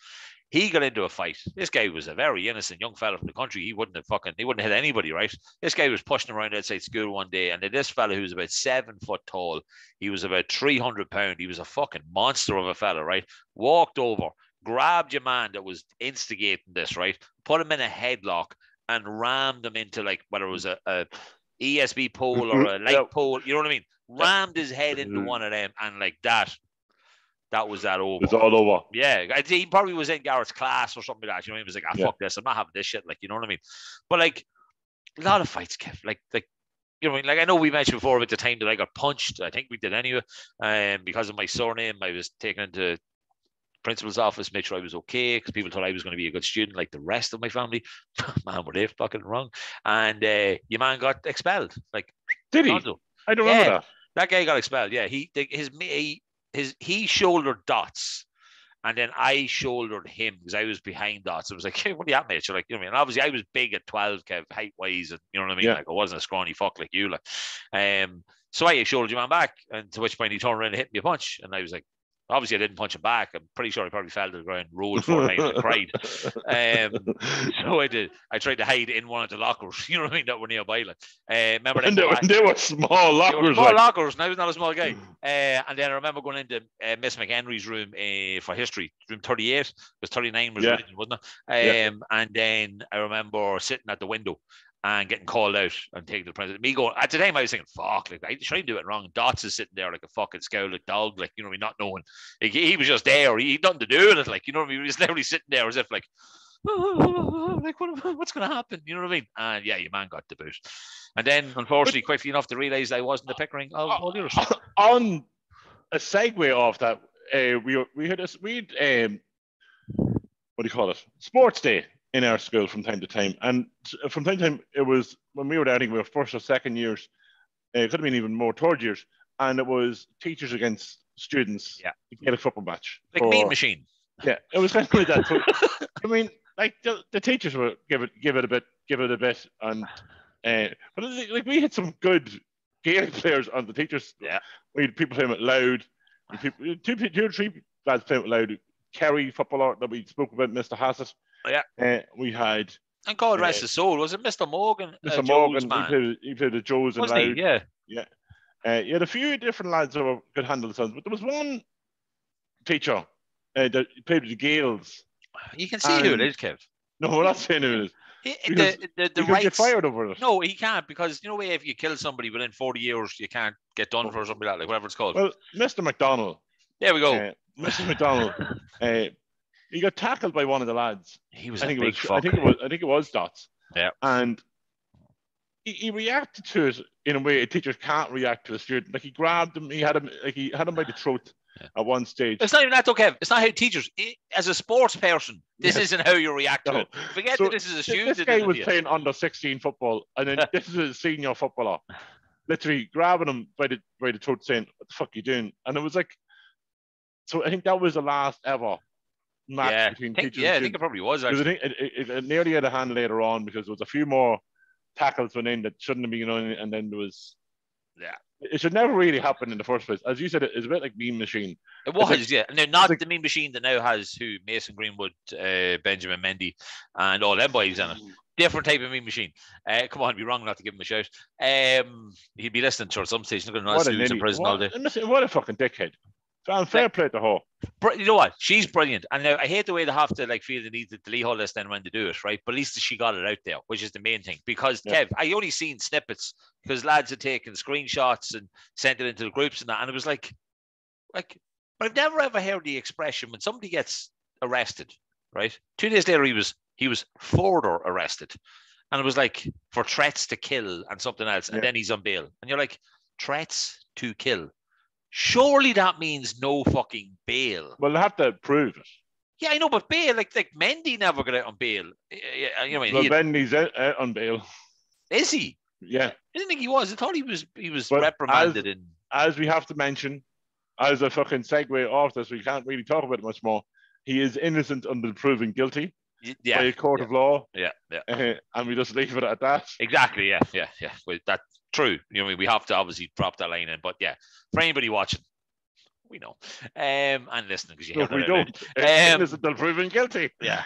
He got into a fight. This guy was a very innocent young fella from the country. He wouldn't hit anybody, right? This guy was pushing around outside school one day, and this fella who was about 7 foot tall, he was about 300 pounds. He was a fucking monster of a fella, right? Walked over, grabbed your man that was instigating this, right? Put him in a headlock and rammed him into, like, whether it was a ESB pole or a light pole, you know what I mean? Rammed his head into one of them, and like that was that over. It's all over. Yeah, he probably was in Garrett's class or something like that. You know what I mean? He was like, fuck this, I'm not having this shit. Like, you know what I mean? But like, a lot of fights, Kev. Like, you know what I mean? Like, I know we mentioned before about the time that I got punched. I think we did anyway. Because of my surname, I was taken into principal's office, make sure I was okay, because people thought I was going to be a good student like the rest of my family. Man, were they fucking wrong. And your man got expelled. Like, did he? I don't remember that. That guy got expelled. Yeah, he shouldered Dots, and then I shouldered him because I was behind Dots. It was like, hey, what are you at, mate? You're like, you know what I mean? And obviously, I was big at 12, Kev, height wise, and you know what I mean. Like, I wasn't a scrawny fuck like you, like. So I shouldered your man back, and to which point he turned around and hit me a punch, and I was like, obviously, I didn't punch him back. I'm pretty sure he probably fell to the ground, rolled 4 times, and cried. So I did. I tried to hide in one of the lockers, you know what I mean, that were nearby. Like, remember and they were small lockers. Lockers, and I was not a small guy. And then I remember going into Miss McHenry's room for history, room 38, because 39 was written, wasn't it? And then I remember sitting at the window and getting called out and taking the principal. Me going, at the time I was thinking, fuck, like, I should do it wrong. Dots is sitting there like a fucking scowling dog, like, you know what I mean, not knowing. Like, he was just there. He had nothing to do with it, like, you know what I mean? He was literally sitting there as if like, like, what's going to happen? You know what I mean? And yeah, your man got the boot. And then, unfortunately, quickly enough to realise I wasn't the Pickering of all the others. On a segue off that, we had what do you call it? Sports day in our school from time to time. And from time to time, it was when we were there, I think we were first or second years, it could have been even more third years, and it was teachers against students. Yeah. To get a football match. Like Mean Machine. Yeah, it was kind of like that. So, I mean, like the teachers would give it a bit, and but like we had some good Gaelic players on the teachers. Yeah, we had people playing it loud. Two or three lads playing it loud. Kerry footballer that we spoke about, Mr. Hassett. Yeah, we had. And God rest his soul, was it Mr. Morgan? Mr. Morgan, he played the Joes and loud. Yeah. You had a few different lads that could handle the sounds, but there was one teacher that played with the Gaels. You can see who it is, Kev. No, we're not saying who it is. The rights, get fired over it. No, he can't, because you know, if you kill somebody within 40 years, you can't get done for something like that, like whatever it's called. Well, Mr. McDonald. There we go. Mr. McDonald. He got tackled by one of the lads. He was a big fuck. I think it was Dots. Yeah. And he reacted to it in a way a teacher can't react to a student. Like, he grabbed him, he had him by the throat at one stage. It's not even that, though, Kev. It's not how teachers, as a sports person, this isn't how you react to it. Forget that this is a student. This guy was playing under 16 football, and then this is a senior footballer, literally grabbing him by the throat, saying, "What the fuck are you doing?" And it was like, so I think that was the last ever match between teachers. Yeah, I think it probably was, actually. I think it nearly had a hand later on, because there was a few more tackles went in that shouldn't have been on, and then there was. Yeah. It should never really happen in the first place. As you said, it's a bit like Mean Machine. It was, yeah. No, not the Mean Machine that now has Mason Greenwood, Benjamin Mendy, and all them boys in it. Different type of Mean Machine. Come on, it'd be wrong not to give him a shout. He'd be listening to at some stage. Not going to in prison all day. What a fucking dickhead. Fair play to her. You know what? She's brilliant. And now I hate the way they have to feel the need to delete all this then when they do it, right? But at least she got it out there, which is the main thing. Because Kev, I only seen snippets because lads had taken screenshots and sent it into the groups and that. And it was like, but I've never ever heard the expression when somebody gets arrested, right? 2 days later he was further arrested. And it was like for threats to kill and something else. And then he's on bail. And you're like, threats to kill. Surely that means no fucking bail. Well, they have to prove it. Yeah, I know, but bail, like Mendy never got out on bail. You know, well, Mendy's out on bail. Is he? Yeah. I didn't think he was. I thought he was reprimanded. As we have to mention, as a fucking segue off this, we can't really talk about it much more. He is innocent until proven guilty by a court of law. Yeah. And we just leave it at that. Exactly, yeah. Well, that True. You know, we have to obviously drop that line in. But yeah, for anybody watching, we know. And listening, because you hear No, we that. don't. Innocent until proven guilty. Yeah.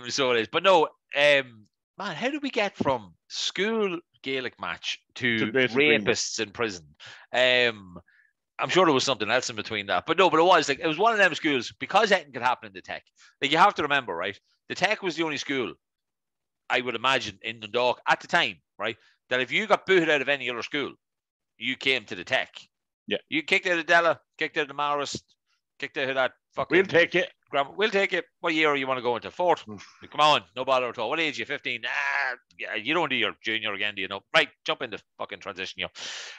So it is. But no, man, how did we get from school Gaelic match to rapists in prison? I'm sure there was something else in between that. But no, but it was one of them schools, because anything could happen in the tech. Like, you have to remember, right? The tech was the only school, I would imagine, in Dundalk at the time, right? That if you got booted out of any other school, you came to the tech. Yeah. You kicked out of Della, kicked out of Marist, kicked out of that fucking... We'll take it. We'll take it. What year you want to go into? Fourth? Come on, no bother at all. What age are you? 15? Yeah, you don't do your junior again, do you know? Right, jump into fucking transition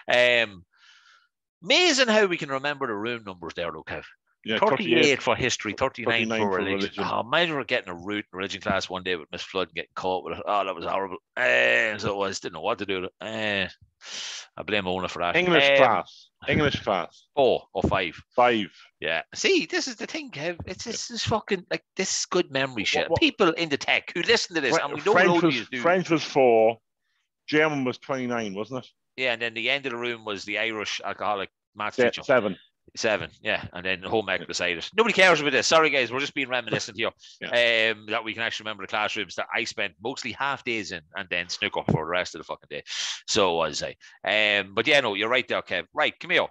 here. Amazing how we can remember the room numbers there, though, Kev. Yeah, 38 for history, 39 for religion. religion. Oh, imagine we're getting a root in religion class one day with Miss Flood and getting caught with it. Oh, that was horrible. So it was. Didn't know what to do with it. I blame Ona for that. English class. 4 or 5. 5. Yeah. See, this is the thing, Kev. It's this fucking, like, this is good memory shit. People in the tech who listen to this, and we know French was 4. German was 29, wasn't it? Yeah, and then the end of the room was the Irish alcoholic maths teacher. 7, yeah, and then home ec beside it. Nobody cares about this. Sorry, guys, we're just being reminiscent here. That we can actually remember the classrooms that I spent mostly half days in, and then snooker for the rest of the fucking day. So was I. But yeah, no, you're right there, Kev. Right, come here. I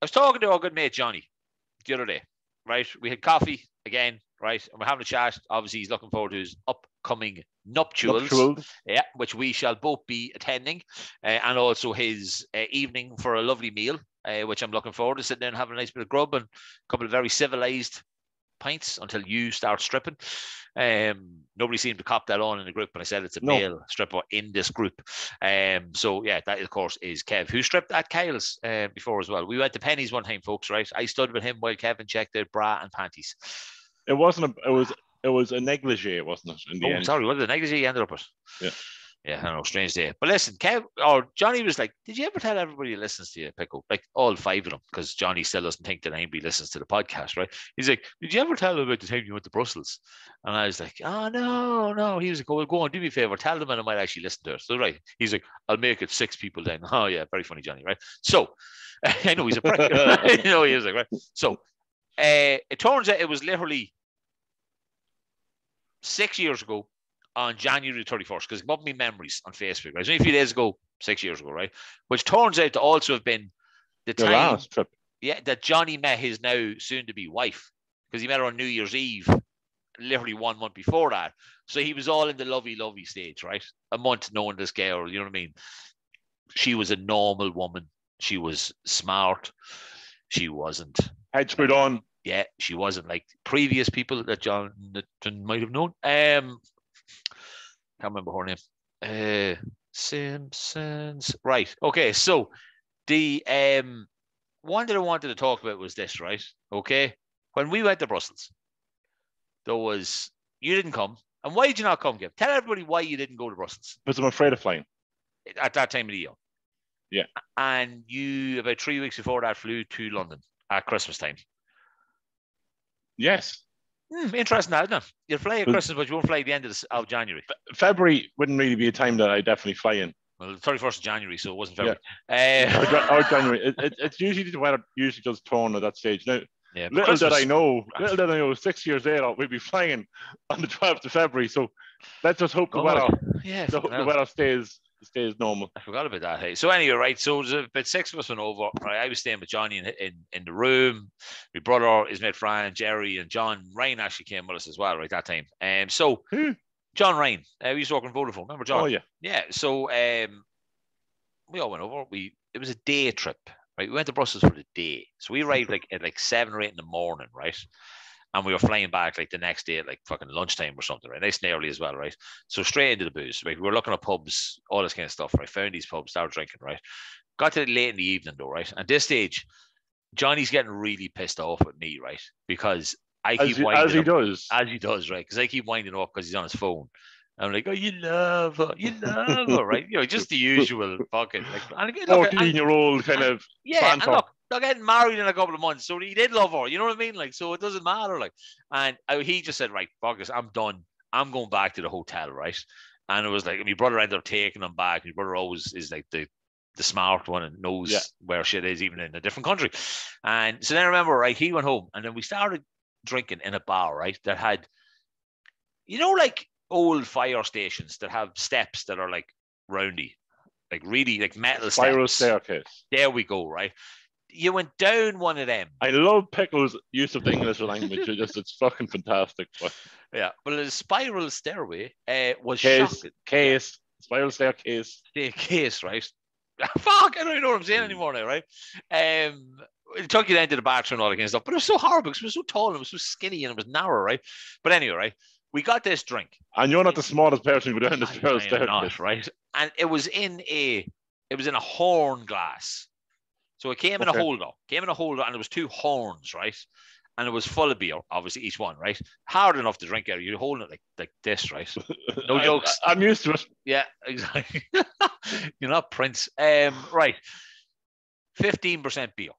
was talking to our good mate Johnny the other day. Right, we had coffee again. Right, and we're having a chat. Obviously, he's looking forward to his upcoming nuptials. Yeah, which we shall both be attending, and also his evening for a lovely meal. Which I'm looking forward to, sitting down and having a nice bit of grub and a couple of very civilized pints until you start stripping. Nobody seemed to cop that on in the group, and I said it's a male stripper in this group. So yeah, that of course is Kev, who stripped at Kyle's before as well. We went to Penny's one time, folks, right? I stood with him while Kevin checked out bra and panties. It wasn't it was a negligee, wasn't it? In the end. Sorry, what was the negligee you ended up with? Yeah. Yeah, I know, strange day. But listen, Kev or Johnny was like, "Did you ever tell everybody who listens to you, Pico?" Like all 5 of them, because Johnny still doesn't think that anybody listens to the podcast, right? He's like, "Did you ever tell them about the time you went to Brussels?" And I was like, "Oh no." He was like, "Oh, go on, do me a favor, tell them, and I might actually listen to it." So right, he's like, "I'll make it 6 people then." Oh yeah, very funny, Johnny, right? So I know he's a prick. I know he is like, right? So it turns out it was literally 6 years ago. On January 31st, because it me memories on Facebook, right? It was only a few days ago, 6 years ago, right? Which turns out to also have been the time last trip. Yeah, that Johnny met his now soon-to-be wife, because he met her on New Year's Eve, literally 1 month before that. So he was all in the lovey stage, right? A month knowing this girl, you know what I mean? She was a normal woman. She was smart. She wasn't head screwed on. Yeah, she wasn't like previous people that John might have known. Can't remember her name. Simpsons. Right. Okay. So the one that I wanted to talk about was this, right? Okay. When we went to Brussels, you didn't come. And why did you not come, Kev? Tell everybody why you didn't go to Brussels. Because I'm afraid of flying. At that time of the year. Yeah. And you, about 3 weeks before that, flew to London at Christmas time. Yes. Interesting, isn't it? You'll fly at Christmas, but you won't fly at the end of January. February wouldn't really be a time that I definitely fly in. Well, the 31st of January, so it wasn't February. Yeah. Or January. It's usually the weather usually does turn at that stage. Now, yeah, little did I know, 6 years later, we'll be flying on the 12th of February. So let's just hope the weather stays normal. I forgot about that. Hey, so anyway, right? So there's about 6 of us went over. Right, I was staying with Johnny in the room. My brother, his mate Fran, Jerry, and John Ryan actually came with us as well, right that time. So John Ryan, we used to work in Vodafone. Remember John? Oh yeah. Yeah. So we all went over. It was a day trip, right? We went to Brussels for the day. So we arrived at 7 or 8 in the morning, right? And we were flying back like the next day at like fucking lunchtime or something, right? Nice and early as well, right? So straight into the booze, right? We were looking at pubs, all this kind of stuff, right? Found these pubs, started drinking, right? Got to it late in the evening though, right? At this stage, Johnny's getting really pissed off at me, right? Because I keep winding up. As he does, right? Because I keep winding up because he's on his phone. I'm like, oh, you love her, right? You know, just the usual fucking like 14-year-old kind of banter. And look, they're getting married in a couple of months, so he did love her. You know what I mean? Like, so it doesn't matter. Like, and he just said, right, fuck this, I'm done. I'm going back to the hotel, right? And it was like, my brother ended up taking them back. My brother always is like the smart one and knows where shit is, even in a different country. And so then I remember, right, he went home and then we started drinking in a bar, right, that had, like old fire stations that have steps that are like roundy, like really like metal spiral steps. Staircase. There we go, right? You went down one of them. I love Pickle's use of the English language. It's fucking fantastic. But a spiral stairway was shocking. Spiral staircase. Staircase, right? Fuck, I don't even know what I'm saying anymore now, right? It took you down to the bathroom and all that kind of stuff, but it was so horrible because it was so tall and it was so skinny and it was narrow, right? But anyway, right? We got this drink. And you're not the smallest person who go down the spiral staircase. Not, right? And it was in a horn glass. So it came in a holder. And there was 2 horns, right? And it was full of beer, obviously, each one, right? Hard enough to drink out. You're holding it like this, right? No jokes. I'm used to it. Yeah, exactly. You're not Prince. Right. 15% beer.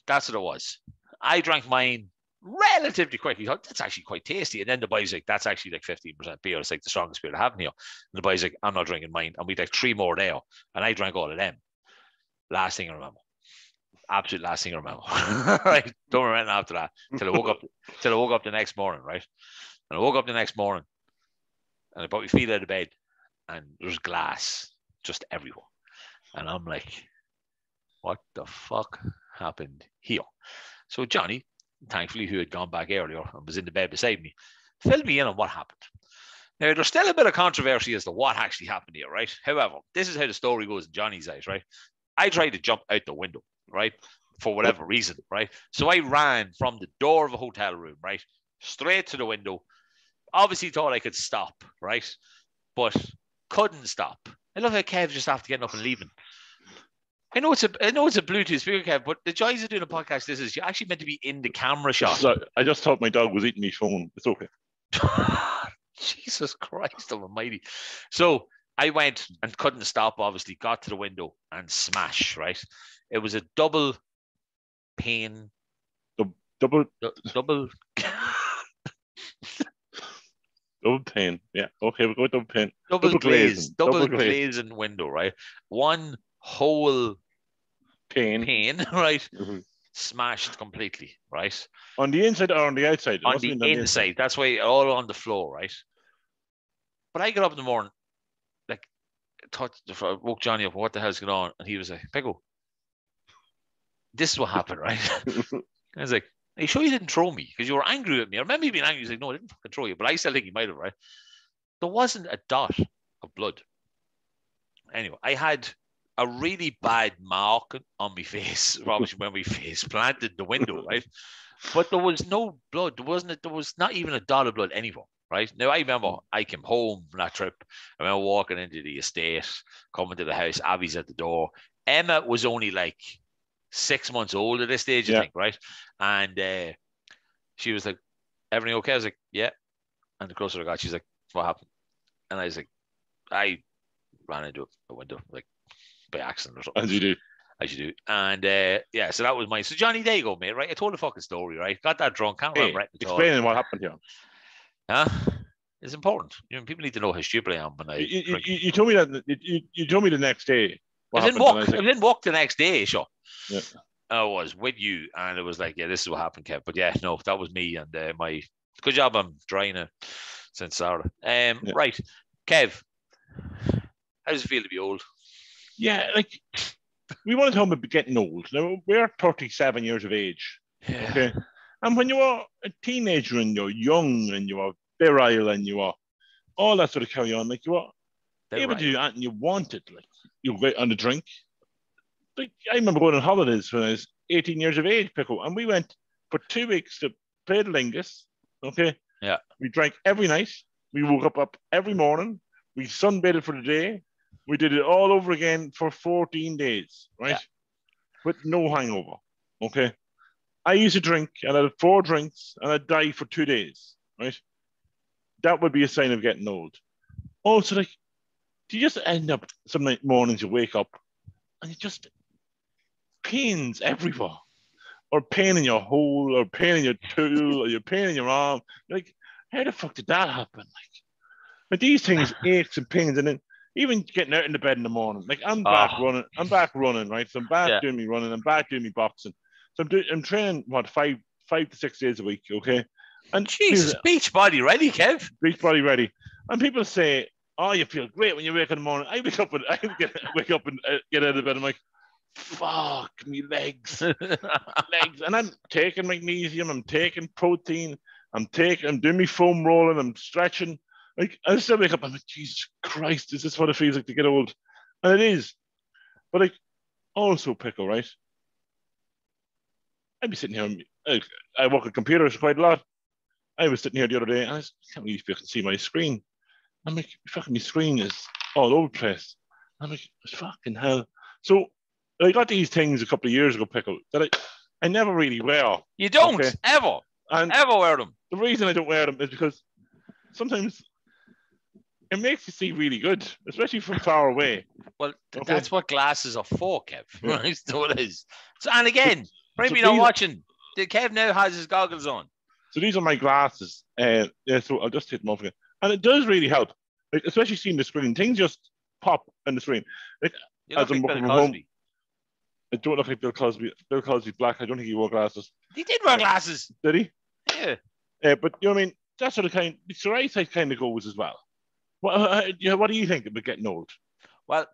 That's what it was. I drank mine relatively quickly. Thought, that's actually quite tasty. And then the boy's like, that's actually like 15% beer. It's like the strongest beer I have in here. And the boy's like, I'm not drinking mine. And we'd like 3 more there. And I drank all of them. Last thing I remember. Absolute last thing I remember. Right. Don't remember after that. Till I woke up the next morning, right? And I woke up the next morning and I put my feet out of bed and there's glass just everywhere. And I'm like, what the fuck happened here? So Johnny, thankfully, who had gone back earlier and was in the bed beside me, filled me in on what happened. Now, there's still a bit of controversy as to what actually happened here, right? However, this is how the story goes in Johnny's eyes, right? I tried to jump out the window, right? For whatever reason, right? So I ran from the door of a hotel room, right? Straight to the window. Obviously thought I could stop, right? But couldn't stop. I love how Kev just after getting up and leaving. I know it's a Bluetooth speaker, Kev, but the joys of doing a podcast, this is you're actually meant to be in the camera shot. So I just thought my dog was eating my phone. It's okay. Jesus Christ almighty. So I went and couldn't stop, obviously, got to the window and smash, right? It was a double pane. Double pane. Yeah. Okay, we'll go with double pane. Double glazing window, right? One whole pane, right? Mm-hmm. Smashed completely, right? On the inside or on the outside? On the inside. That's why all on the floor, right? But I got up in the morning, like, I woke Johnny up, what the hell's going on? And he was like, Pico, this is what happened, right? I was like, are you sure you didn't throw me? Because you were angry at me. I remember you being angry. He was like, no, I didn't fucking throw you. But I still think he might have, right? There wasn't a dot of blood. Anyway, I had a really bad mark on my face, obviously when we face planted the window, right? But there was no blood. There was not even a dot of blood anywhere, right? Now, I remember I came home from that trip. I remember walking into the estate, coming to the house. Abby's at the door. Emma was only like 6 months old at this stage, I think, right? And she was like, everything okay? I was like, yeah. And the closer I got, she's like, what happened? And I was like, I ran into a window, like, by accident or something. As you do. And so that was mine. So Johnny, there you go, mate, right? I told the fucking story, right? Got that drunk, can't remember it at all. Explaining what happened here. Huh? It's important. People need to know how stupid I am when I you told me that you told me the next day. I didn't walk the next day, sure. Yeah. I was with you, and it was like, yeah, this is what happened, Kev. But yeah, no, that was me, and my good job. I'm drying it since Saturday. Right, Kev, how does it feel to be old? Yeah, like we want to talk about getting old. Now we're 37 years of age. Yeah. Okay, and when you are a teenager and you're young and you are virile and you are all that sort of carry on, like you are able to do that and you want it, like you go on the drink. Like I remember going on holidays when I was 18 years of age, Pico, and we went for 2 weeks to play the Lingus. Okay. Yeah. We drank every night. We woke up every morning. We sunbathed for the day. We did it all over again for 14 days, right? Yeah. With no hangover. Okay. I used to drink and I had 4 drinks and I'd die for 2 days, right? That would be a sign of getting old. Also, like, do you just end up some night mornings you wake up and you just pains everywhere, or pain in your hole, or pain in your tool, or your pain in your arm? Like, how the fuck did that happen? Like, But these things, aches and pains, and then even getting out in the bed in the morning, like I'm back running, right? So I'm back doing me running, I'm back doing me boxing. So I'm training, what, 5 to 6 days a week, okay? And Jesus, beach body ready, Kev. Beach body ready. And people say, oh, you feel great when you wake in the morning. I wake up and get out of bed. I'm like, fuck me legs. Legs. And I'm taking magnesium, I'm taking protein, I'm doing me foam rolling, I'm stretching. Like, I still wake up, I'm like, Jesus Christ, is this what it feels like to get old? And it is. But like, also, Pico, right? I'd be sitting here, I work at computers quite a lot. I was sitting here the other day, and I can't believe you can see my screen. I'm like, fucking my screen is all over the place. I'm like, fucking hell. So I got these things a couple of years ago, Pickle, that I never really wear. You don't ever wear them. The reason I don't wear them is because sometimes it makes you see really good, especially from far away. Well, that's what glasses are for, Kev. Yeah. Right? So it is. So, and again, for anybody not watching, Kev now has his goggles on. So these are my glasses. So I'll just take them off again. And it does really help, like, especially seeing the screen. Things just pop on the screen. Like, as I'm working from home, I don't look like Bill Cosby. Bill Cosby's black. I don't think he wore glasses. He did wear glasses. Did he? Yeah. But you know what I mean? That sort of kind. The right side kind of goes as well. What do you think about getting old? Well,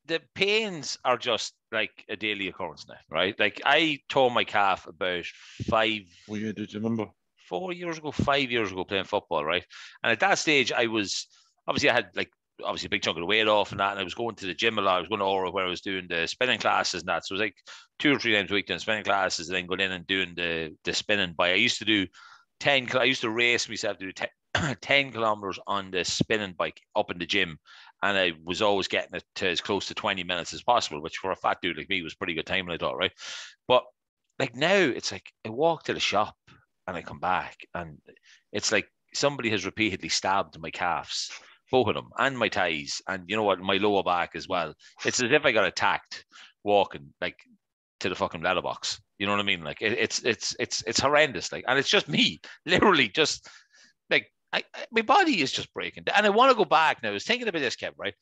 the pains are just like a daily occurrence now, right? Like, I tore my calf about 5. Well, yeah, did you remember? 5 years ago playing football, right? And at that stage, I had a big chunk of the weight off and that, and I was going to the gym a lot. I was going to Aura where I was doing the spinning classes and that. So it was like 2 or 3 times a week doing spinning classes and then going in and doing the spinning bike. I used to do 10, I used to race myself to do 10 kilometers on the spinning bike up in the gym. And I was always getting it to as close to 20 minutes as possible, which for a fat dude like me was pretty good time, I thought, right? But like now, it's like I walk to the shop and I come back and it's like somebody has repeatedly stabbed my calves, both of them, and my thighs, and you know what, my lower back as well. It's as if I got attacked walking like to the fucking letterbox. You know what I mean? Like it's horrendous. Like, and it's just me, literally, just like my body is just breaking. And I want to go back now. I was thinking about this, Kev, right?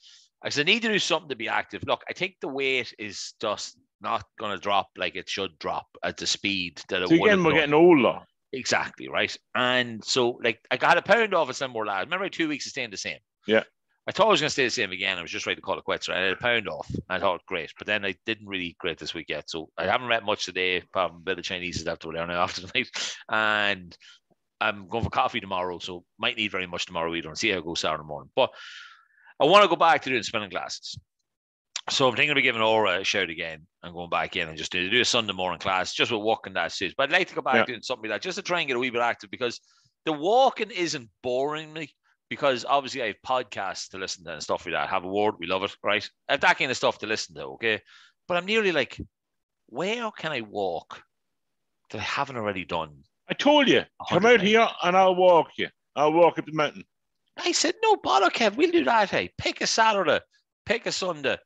I need to do something to be active. Look, I think the weight is just not going to drop like it should drop at the speed that it would. So again, we're getting older. Exactly, right? And so, like, I got a pound off at some more lads. Remember, 2 weeks of staying the same. Yeah. I thought I was going to stay the same again. I was just ready to call it quits. Right? I had a pound off. I thought, great. But then I didn't really eat great this week yet. So I haven't read much today, apart from a bit of Chinese after there now after the night. And I'm going for coffee tomorrow, so might need very much tomorrow either and see how it goes Saturday morning. But I want to go back to doing spinning classes. So I'm thinking of giving Aura a shout again and going back in and just do a Sunday morning class just with walking that suit. But I'd like to go back doing something like that just to try and get a wee bit active, because the walking isn't boring me, because obviously I have podcasts to listen to and stuff like that. Have a word, we love it, right? I have that kind of stuff to listen to, okay? But I'm nearly like, where can I walk that I haven't already done? I told you, come out here and I'll walk you. I'll walk up the mountain. I said, no bother, Kev, we'll do that, hey. Pick a Saturday, pick a Sunday.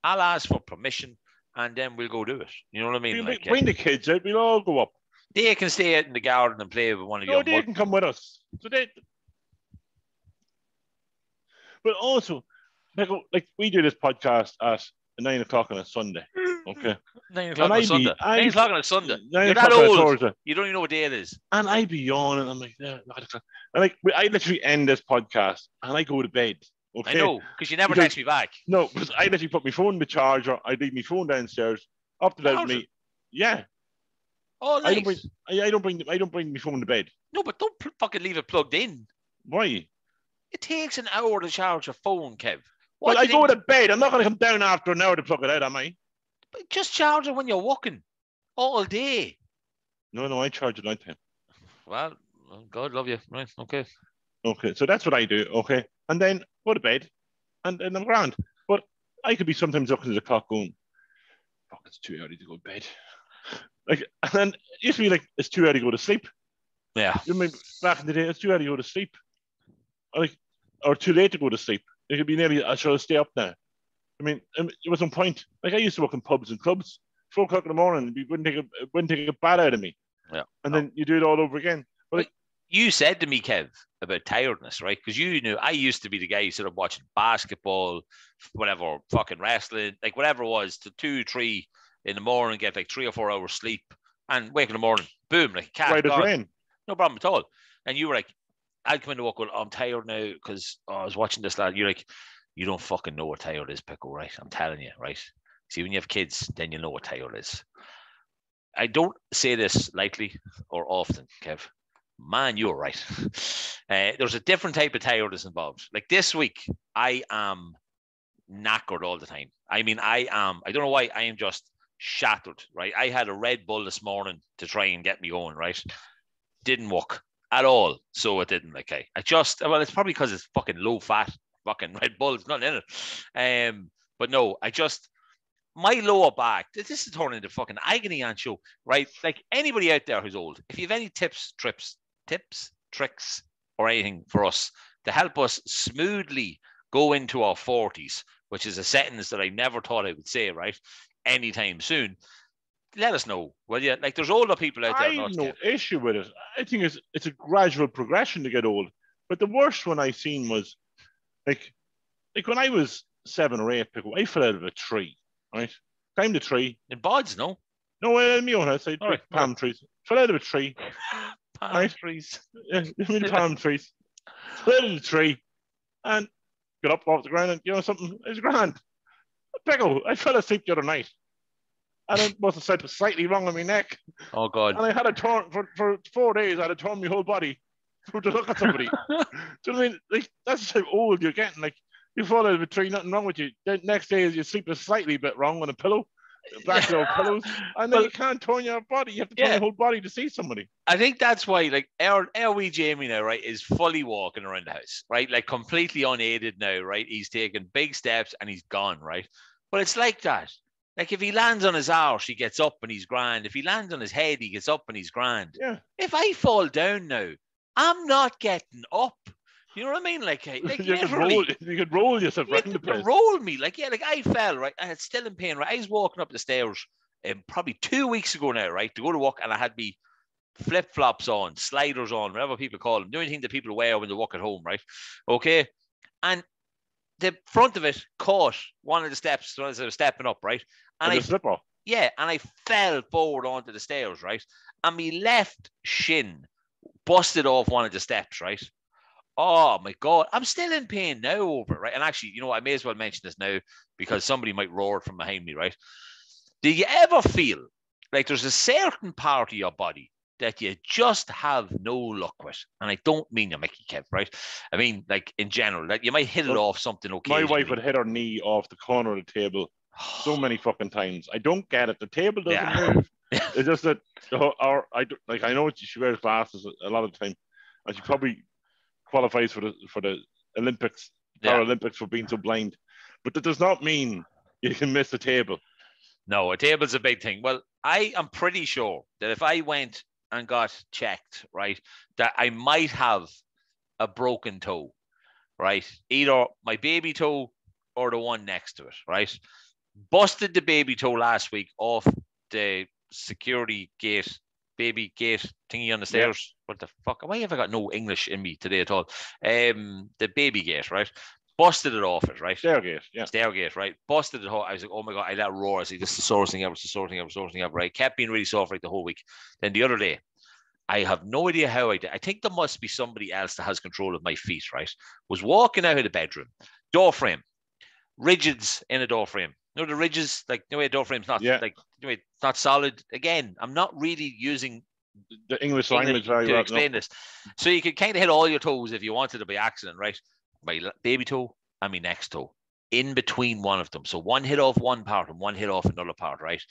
I'll ask for permission and then we'll go do it. You know what I mean? Like, bring the kids out, we'll all go up. They can stay out in the garden and play with one of your... No, they can come with us. So but also, like we do this podcast at 9 o'clock on a Sunday. Okay. 9 o'clock on a Sunday. 9 o'clock on a Sunday. You're that old. You don't even know what day it is. And I'd be yawning. I'm like, yeah. And like, I literally end this podcast and I go to bed. Okay? I know, because you never text me back. No, because I literally put my phone in the charger. I leave my phone downstairs. Up to that, me. Yeah. Oh, nice. I don't bring my phone to bed. No, but don't fucking leave it plugged in. Why? It takes an hour to charge your phone, Kev. Well, I go to bed. I'm not going to come down after an hour to plug it out, am I? But just charge it when you're walking all day. No, I charge at night time. Well, God love you. Right, okay. Okay, so that's what I do, okay? And then go to bed, and I'm grand. But I could be sometimes looking at the clock going, fuck, it's too early to go to bed. Like, and then it used to be like, it's too early to go to sleep. Yeah. You know, back in the day, it's too early to go to sleep. Or too late to go to sleep. It could be nearly, I shall stay up now. I mean, it was on point. Like, I used to work in pubs and clubs, 4 o'clock in the morning, it wouldn't take a bat out of me. Yeah. And then you do it all over again. But you said to me, Kev, about tiredness, right? Because you knew I used to be the guy who sort of watching basketball, whatever, fucking wrestling, like whatever it was, to 2, 3 in the morning, get like 3 or 4 hours sleep, and wake in the morning, boom, like a cat. Right as rain. No problem at all. And you were like, I'd come into work going, I'm tired now because I was watching this lad. You're like, you don't fucking know what tired is, Pico, right? I'm telling you, right? See, when you have kids, then you know what tired is. I don't say this lightly or often, Kev. Man, you're right. There's a different type of tiredness involved. Like this week, I am knackered all the time. I mean, I don't know why, I am just shattered, right? I had a Red Bull this morning to try and get me going, right? Didn't work at all. So it didn't. Okay. Well, it's probably because it's fucking low fat, fucking Red Bull. It's nothing in it. But no, my lower back, this is turning into fucking agony on show, right? Like anybody out there who's old, if you have any tips, tricks, or anything for us to help us smoothly go into our 40s, which is a sentence that I never thought I would say, right? Anytime soon, let us know, will you? Like, there's older people out there. I have no issue with it. I think it's a gradual progression to get old. But the worst one I seen was like when I was 7 or 8, I fell out of a tree, right? Climbed a tree. In Bods, no? No, in my own house, I had palm trees. Fell out of a tree. Palm trees. Yeah, palm trees. Fell out of the tree and got up off the ground and, you know, something, it was grand. Pico, I fell asleep the other night. And I must have said slightly wrong on my neck. Oh, God. And I had a torn, for 4 days, I had a torn my whole body to look at somebody. Do you know what I mean? Like, that's how old you're getting. Like, you fall out of a tree, nothing wrong with you. The next day, you sleep a slightly bit wrong on a pillow, back row pillows, and then you can't turn your body. You have to turn your whole body to see somebody. I think that's why, like, our wee Jamie now, right, is fully walking around the house, right? Like, completely unaided now, right? He's taking big steps and he's gone, right? But it's like that. Like, if he lands on his arse, he gets up and he's grand. If he lands on his head, he gets up and he's grand. Yeah. If I fall down now, I'm not getting up. You know what I mean? Like you could roll yourself right in the place. Roll me. Like I fell, right? I was still in pain, right? I was walking up the stairs probably 2 weeks ago now, right? To go to work, and I had me flip-flops on, sliders on, whatever people call them. The only thing that people wear when they walk at home, right? Okay. And the front of it caught one of the steps as I was stepping up, right? And I slip off. Yeah, and I fell forward onto the stairs, right? And my left shin busted off one of the steps, right? Oh my God, I'm still in pain now over it, right? And actually, you know what, I may as well mention this now because somebody might roar from behind me, right? Do you ever feel like there's a certain part of your body that you just have no luck with? And I don't mean your Mickey, Kev, right? I mean, like, in general, like, you might hit it off something occasionally. My wife would hit her knee off the corner of the table so many fucking times. I don't get it. The table doesn't move. It's just that I know she wears glasses a lot of the time, and she probably qualifies for the Olympics, Paralympics, for being so blind. But that does not mean you can miss the table. No, a table's a big thing. Well, I am pretty sure that if I went and got checked, right, that I might have a broken toe, right? Either my baby toe or the one next to it, right? Busted the baby toe last week off the security gate, baby gate thingy on the stairs. What the fuck? Why have I got no English in me today at all? The baby gate, right? Busted it off it, right? Stairgate, right? Busted it off. I was like, oh my God, I let roar. I was like, this is the sorest thing ever, right? Kept being really sore right the whole week. Then the other day, I have no idea how I did. I think there must be somebody else that has control of my feet, right? Was walking out of the bedroom, door frame, rigids in a door frame. You know the ridges, like the way a door frame's not like it's not solid. Again, I'm not really using the English language to explain this. So you could kind of hit all your toes if you wanted to by accident, right? My baby toe and my next toe in between one of them. So one hit off one part and one hit off another part, right?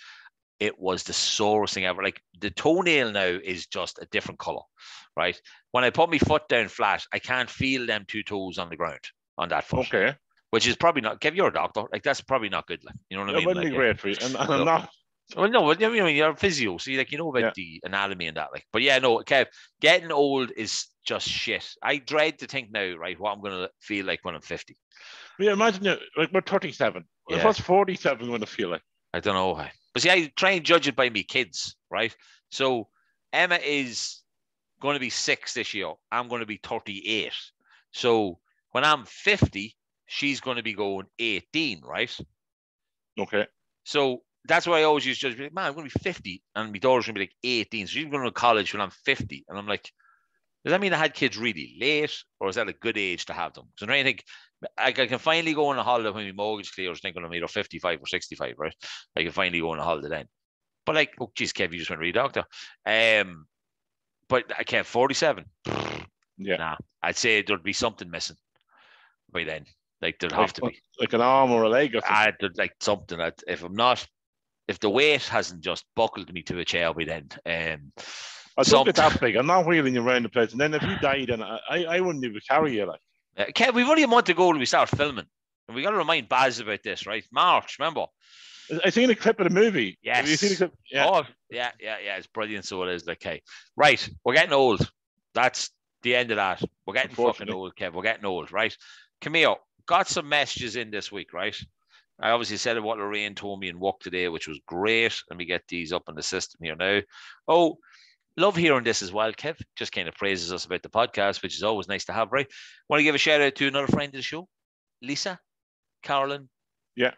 It was the sorest thing ever. Like, the toenail now is just a different color, right? When I put my foot down flat, I can't feel them two toes on the ground on that foot. Okay. Which is probably not, Kev, you're a doctor. Like, that's probably not good. Like, you know what I mean? It wouldn't be great for you. And I'm not. Well, no, I mean, you're a physio, so you know about the anatomy and that. Like, but yeah, no, Kev, getting old is just shit. I dread to think now, right, what I'm going to feel like when I'm 50. Yeah, imagine like we're 37. Yeah. What's 47 going to feel like? I don't know. But see, I try and judge it by me kids, right? So Emma is going to be 6 this year. I'm going to be 38. So when I'm 50, she's going to be going 18, right? Okay. So that's why I always used to just be like, man, I'm going to be 50 and my daughter's going to be like 18. So she's going to college when I'm 50. And I'm like, does that mean I had kids really late, or is that a good age to have them? Because I think I can finally go on a holiday when my mortgage clears, thinking I'm either 55 or 65, right? I can finally go on a holiday then. But like, oh, geez, Kev, you just went to read a doctor. But I can't, 47. Yeah. Nah, I'd say there'd be something missing by then. Like, there'd have to be. Like an arm or a leg or something. Like something that if the weight hasn't just buckled me to a chair by then, I don't get that big. I'm not wheeling you around the place. And then if you died, and I wouldn't even carry you. Like, Kev, we've only a month to go when we start filming. And we got to remind Baz about this, right? March, remember? I seen a clip of the movie. Yes. Have you seen the clip? Yeah. Oh, yeah. It's brilliant. So it is. Like, hey, right. We're getting old. That's the end of that. We're getting fucking old, Kev. We're getting old, right? Come here. Got some messages in this week, right? I obviously said what Lorraine told me in work today, which was great. Let me get these up in the system here now. Oh, love hearing this as well, Kev. Just kind of praises us about the podcast, which is always nice to have, right? Want to give a shout out to another friend of the show, Lisa, Carolyn,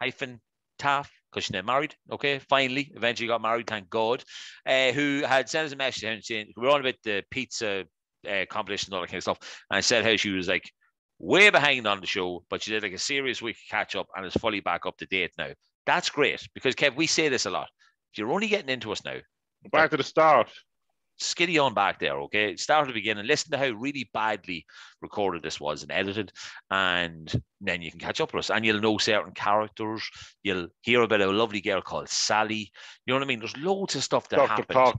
hyphen Taff, because she's now married. Okay, finally, eventually got married, thank God. Who had sent us a message saying we're on about the pizza competition and all that kind of stuff, and I said how she was like way behind on the show, but she did like a serious week of catch up and is fully back up to date now. That's great because Kev, we say this a lot. If you're only getting into us now, back to the start. Skiddy on back there, okay? Start at the beginning. Listen to how really badly recorded this was and edited, and then you can catch up with us. And you'll know certain characters. You'll hear about a lovely girl called Sally. You know what I mean? There's loads of stuff that happened.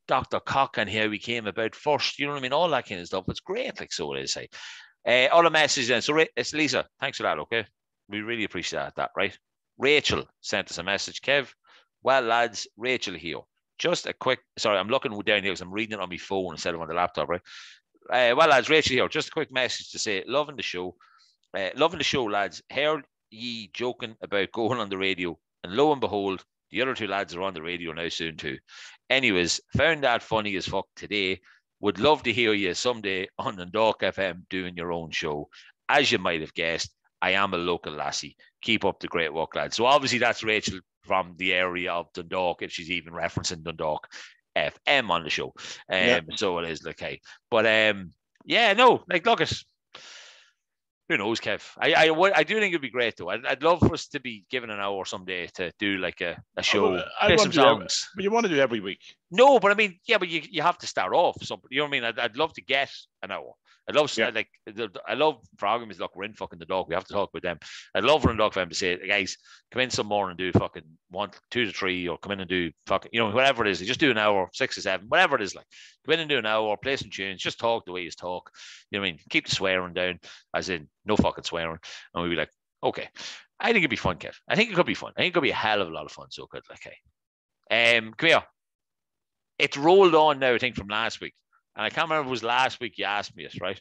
Dr. Cock and how he came about first. You know what I mean? All that kind of stuff. It's great, like so it is. All the messages then. So it's Lisa. Thanks for that, okay? We really appreciate that, right? Rachel sent us a message. Kev, well, lads, Rachel here. Just a quick, sorry, I'm looking down here because I'm reading it on my phone instead of on the laptop, right? Well, lads, Rachel here. Just a quick message to say, loving the show. Lads. Heard ye joking about going on the radio, and lo and behold, the other two lads are on the radio now soon too. Anyways, found that funny as fuck today. Would love to hear you someday on Dundalk FM doing your own show. As you might have guessed, I am a local lassie. Keep up the great work, lads. So obviously that's Rachel from the area of Dundalk, if she's even referencing Dundalk FM on the show. So it is like, hey. But look at, who knows, Kev? I do think it'd be great though. I'd love for us to be given an hour someday to do like a show, play some songs. But you want to do it every week? No, but I mean, yeah, but you have to start off. So you know what I mean? I'd love to get an hour. I love for arguments. Look, we're in fucking the dog. We have to talk with them. I'd love for the dog fam to say, guys, come in some more and do fucking 1, 2 to 3, or come in and do fucking, whatever it is. Just do an hour, 6 or 7, whatever it is. Like, come in and do an hour, play some tunes, just talk the way you talk. You know what I mean? Keep the swearing down, as in no fucking swearing. And we'd be like, okay. I think it'd be fun, Kev. I think it could be fun. I think it could be a hell of a lot of fun. So good, like, hey. Come here. It's rolled on now, I think, from last week. And I can't remember if it was last week you asked me this, right?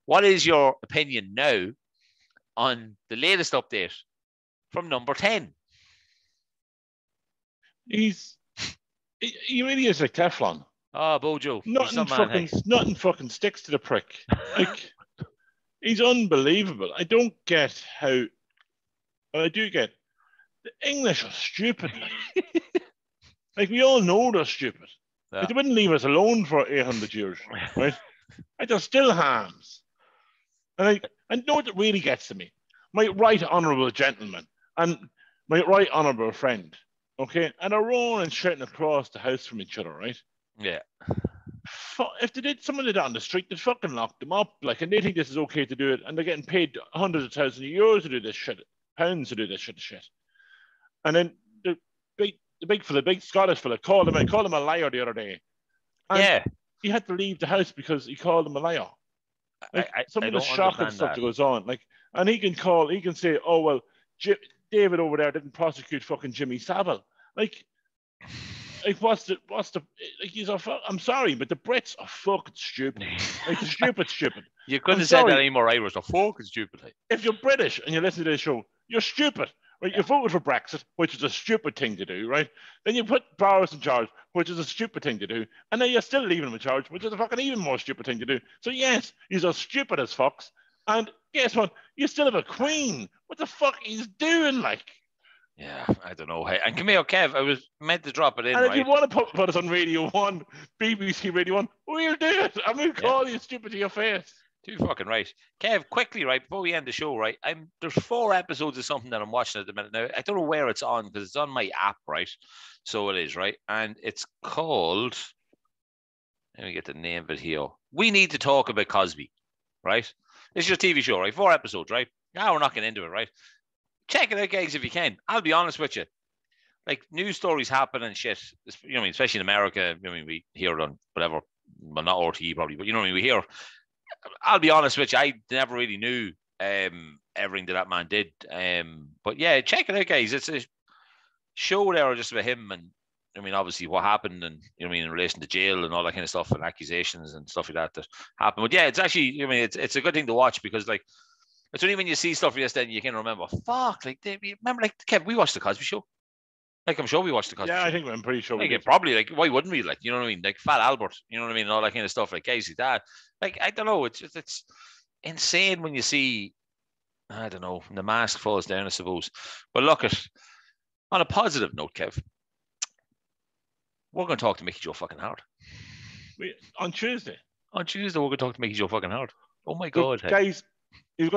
What is your opinion now on the latest update from number 10? He really is like Teflon. Oh, Bojo. Nothing fucking sticks to the prick. Like, he's unbelievable. I don't get how, but I do get, the English are stupid. Like, we all know they're stupid. Yeah. Like, they wouldn't leave us alone for 800 years, right? Like, they're still hams. And I know what really gets to me. My right honourable gentleman and my right honourable friend, okay? And they're rolling shouting across the house from each other, right? Yeah. If someone did that on the street, they'd fucking lock them up, like, and they think this is okay to do it, and they're getting paid hundreds of thousands of euros to do this shit, pounds to do this shit. And then the big Scottish fella called him a liar the other day. And he had to leave the house because he called him a liar. Like, some of the shocking stuff that goes on, like, and he can say, oh well, David over there didn't prosecute fucking Jimmy Savile. Like what's the like? I'm sorry, but the Brits are fucking stupid. Like, stupid. You couldn't have said that any more Irish. They're fucking stupid. If you're British and you listen to this show, you're stupid, right? You voted for Brexit, which is a stupid thing to do, right? Then you put Boris in charge, which is a stupid thing to do, and then you're still leaving him in charge, which is a fucking even more stupid thing to do. So yes, he's as stupid as fucks, and guess what? You still have a queen. What the fuck he's doing, like? Yeah, I don't know. Hey, and come here, Kev. I was meant to drop it in, and if right? you want to put us on Radio 1, BBC Radio 1, we'll do it. I'm going to call you stupid to your face. Too fucking right. Kev, quickly, right, before we end the show, right, there's 4 episodes of something that I'm watching at the minute now. I don't know where it's on because it's on my app, right? So it is, right? And it's called, let me get the name of it here. We Need to Talk About Cosby, right? This is your TV show, right? 4 episodes, right? Now we're not getting into it, right? Check it out, guys, if you can. I'll be honest with you. Like, news stories happen and shit, you know what I mean? Especially in America. You know what I mean? We hear it on whatever, well, not RTE probably, but you know what I mean? We hear, I'll be honest with you, I never really knew everything that man did. But yeah, check it out, guys. It's a show there just about him and, I mean, obviously what happened and, you know what I mean, in relation to jail and all that kind of stuff and accusations and stuff like that happened. But yeah, it's actually, you know what I mean, it's a good thing to watch because, like, it's only when you see stuff like this then you can remember, fuck, like, remember, like, Kev, we watched The Cosby Show. Like, I'm sure we watched The Cosby Show. Yeah, I think I'm pretty sure we did. Probably, like, why wouldn't we? Like, you know what I mean? Like, Fat Albert, you know what I mean? And all that kind of stuff, like Casey Dad. Like, I don't know. It's insane when you see, I don't know, the mask falls down, I suppose. But look, on a positive note, Kev, we're going to talk to Mickey Joe fucking Howard. On Tuesday? On Tuesday, we're going to talk to Mickey Joe fucking Howard. Oh, my God. Hey. Guys, this is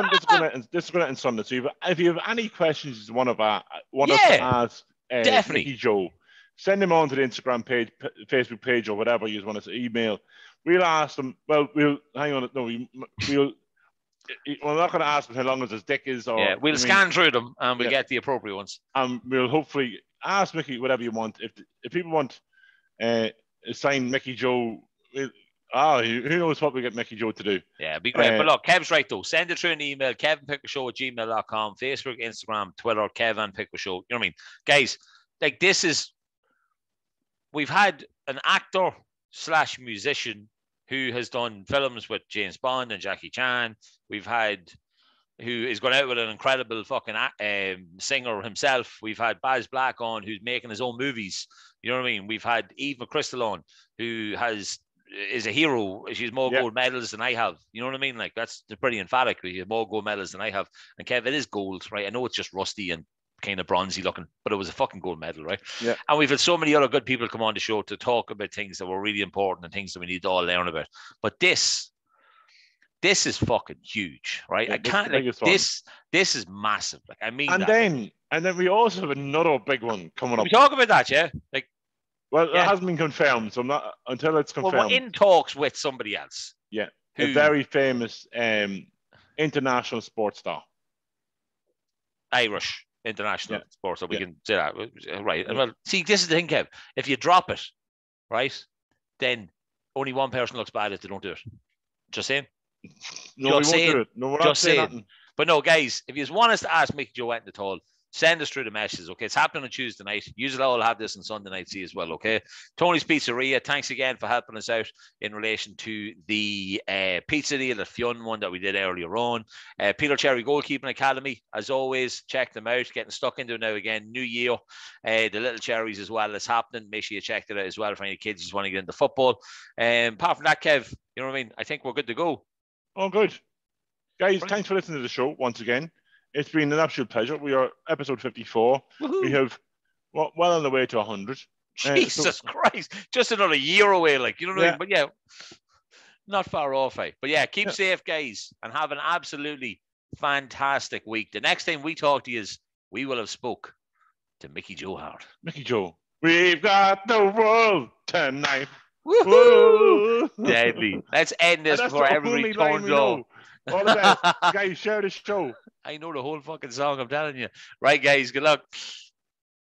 going to end Sunday. So if you have any questions you want us to ask Mickey Joe, send them on to the Instagram page, Facebook page, or whatever you want us to email. We'll ask them. Well, we're not going to ask them how long his dick is. Or we'll scan through them and we'll get the appropriate ones. And we'll hopefully ask Mickey whatever you want. If people want sign Mickey Joe, who knows what we get Mickey Joe to do. Yeah, it'd be great. But look, Kev's right, though. Send it through an email, kevinpickershow@gmail.com, Facebook, Instagram, Twitter, Kevin Picker Show. You know what I mean? Guys, like, we've had an actor / musician who has done films with James Bond and Jackie Chan. We've had who is going out with an incredible fucking singer himself. We've had Baz Black on, who's making his own movies. You know what I mean? We've had Eve McChrystal on, who is a hero. She's more gold medals than I have. You know what I mean? Like, that's pretty emphatic. You have more gold medals than I have. And Kev, it is gold, right? I know it's just rusty and kind of bronzy looking, but it was a fucking gold medal, right? Yeah. And we've had so many other good people come on the show to talk about things that were really important and things that we need to all learn about. But this is fucking huge, right? Yeah, I can't, like, this is massive. Like, I mean, and then we also have another big one coming up. We talk about that, yeah? Like, well, it hasn't been confirmed, so I'm not until it's confirmed. Well, we're in talks with somebody else. Yeah, a very famous international sports star. Irish international sports star. We can say that, right? And well, see, this is the thing, Kev. If you drop it, right, then only one person looks bad if they don't do it. Just saying. No, we won't do it. No, we're not saying nothing. But no, guys, if you just want us to ask Mickey Joe anything at all, send us through the messages, okay? It's happening on Tuesday night. Usually I'll have this on Sunday night, see as well, okay? Tony's Pizzeria, thanks again for helping us out in relation to the pizza deal, the Fionn one that we did earlier on. Peter Cherry Goalkeeping Academy, as always, check them out. Getting stuck into it now again, new year. The Little Cherries as well is happening. Make sure you check it out as well for any kids who just want to get into football. Apart from that, Kev, you know what I mean? I think we're good to go. Oh, good. Guys, thanks for listening to the show once again. It's been an absolute pleasure. We are episode 54. Woo-hoo. We have well on the way to 100. Jesus Christ. Just another year away, like, you know what I mean? But yeah, not far off, eh? But yeah, keep safe, guys, and have an absolutely fantastic week. The next time we talk to you, we will have spoke to Mickey Joe Howard. Mickey Joe. We've got the world tonight. Woo-hoo! Deadly. Let's end this before everybody turns off. All the best. Guys, share the show. I know the whole fucking song, I'm telling you. Right, guys, good luck.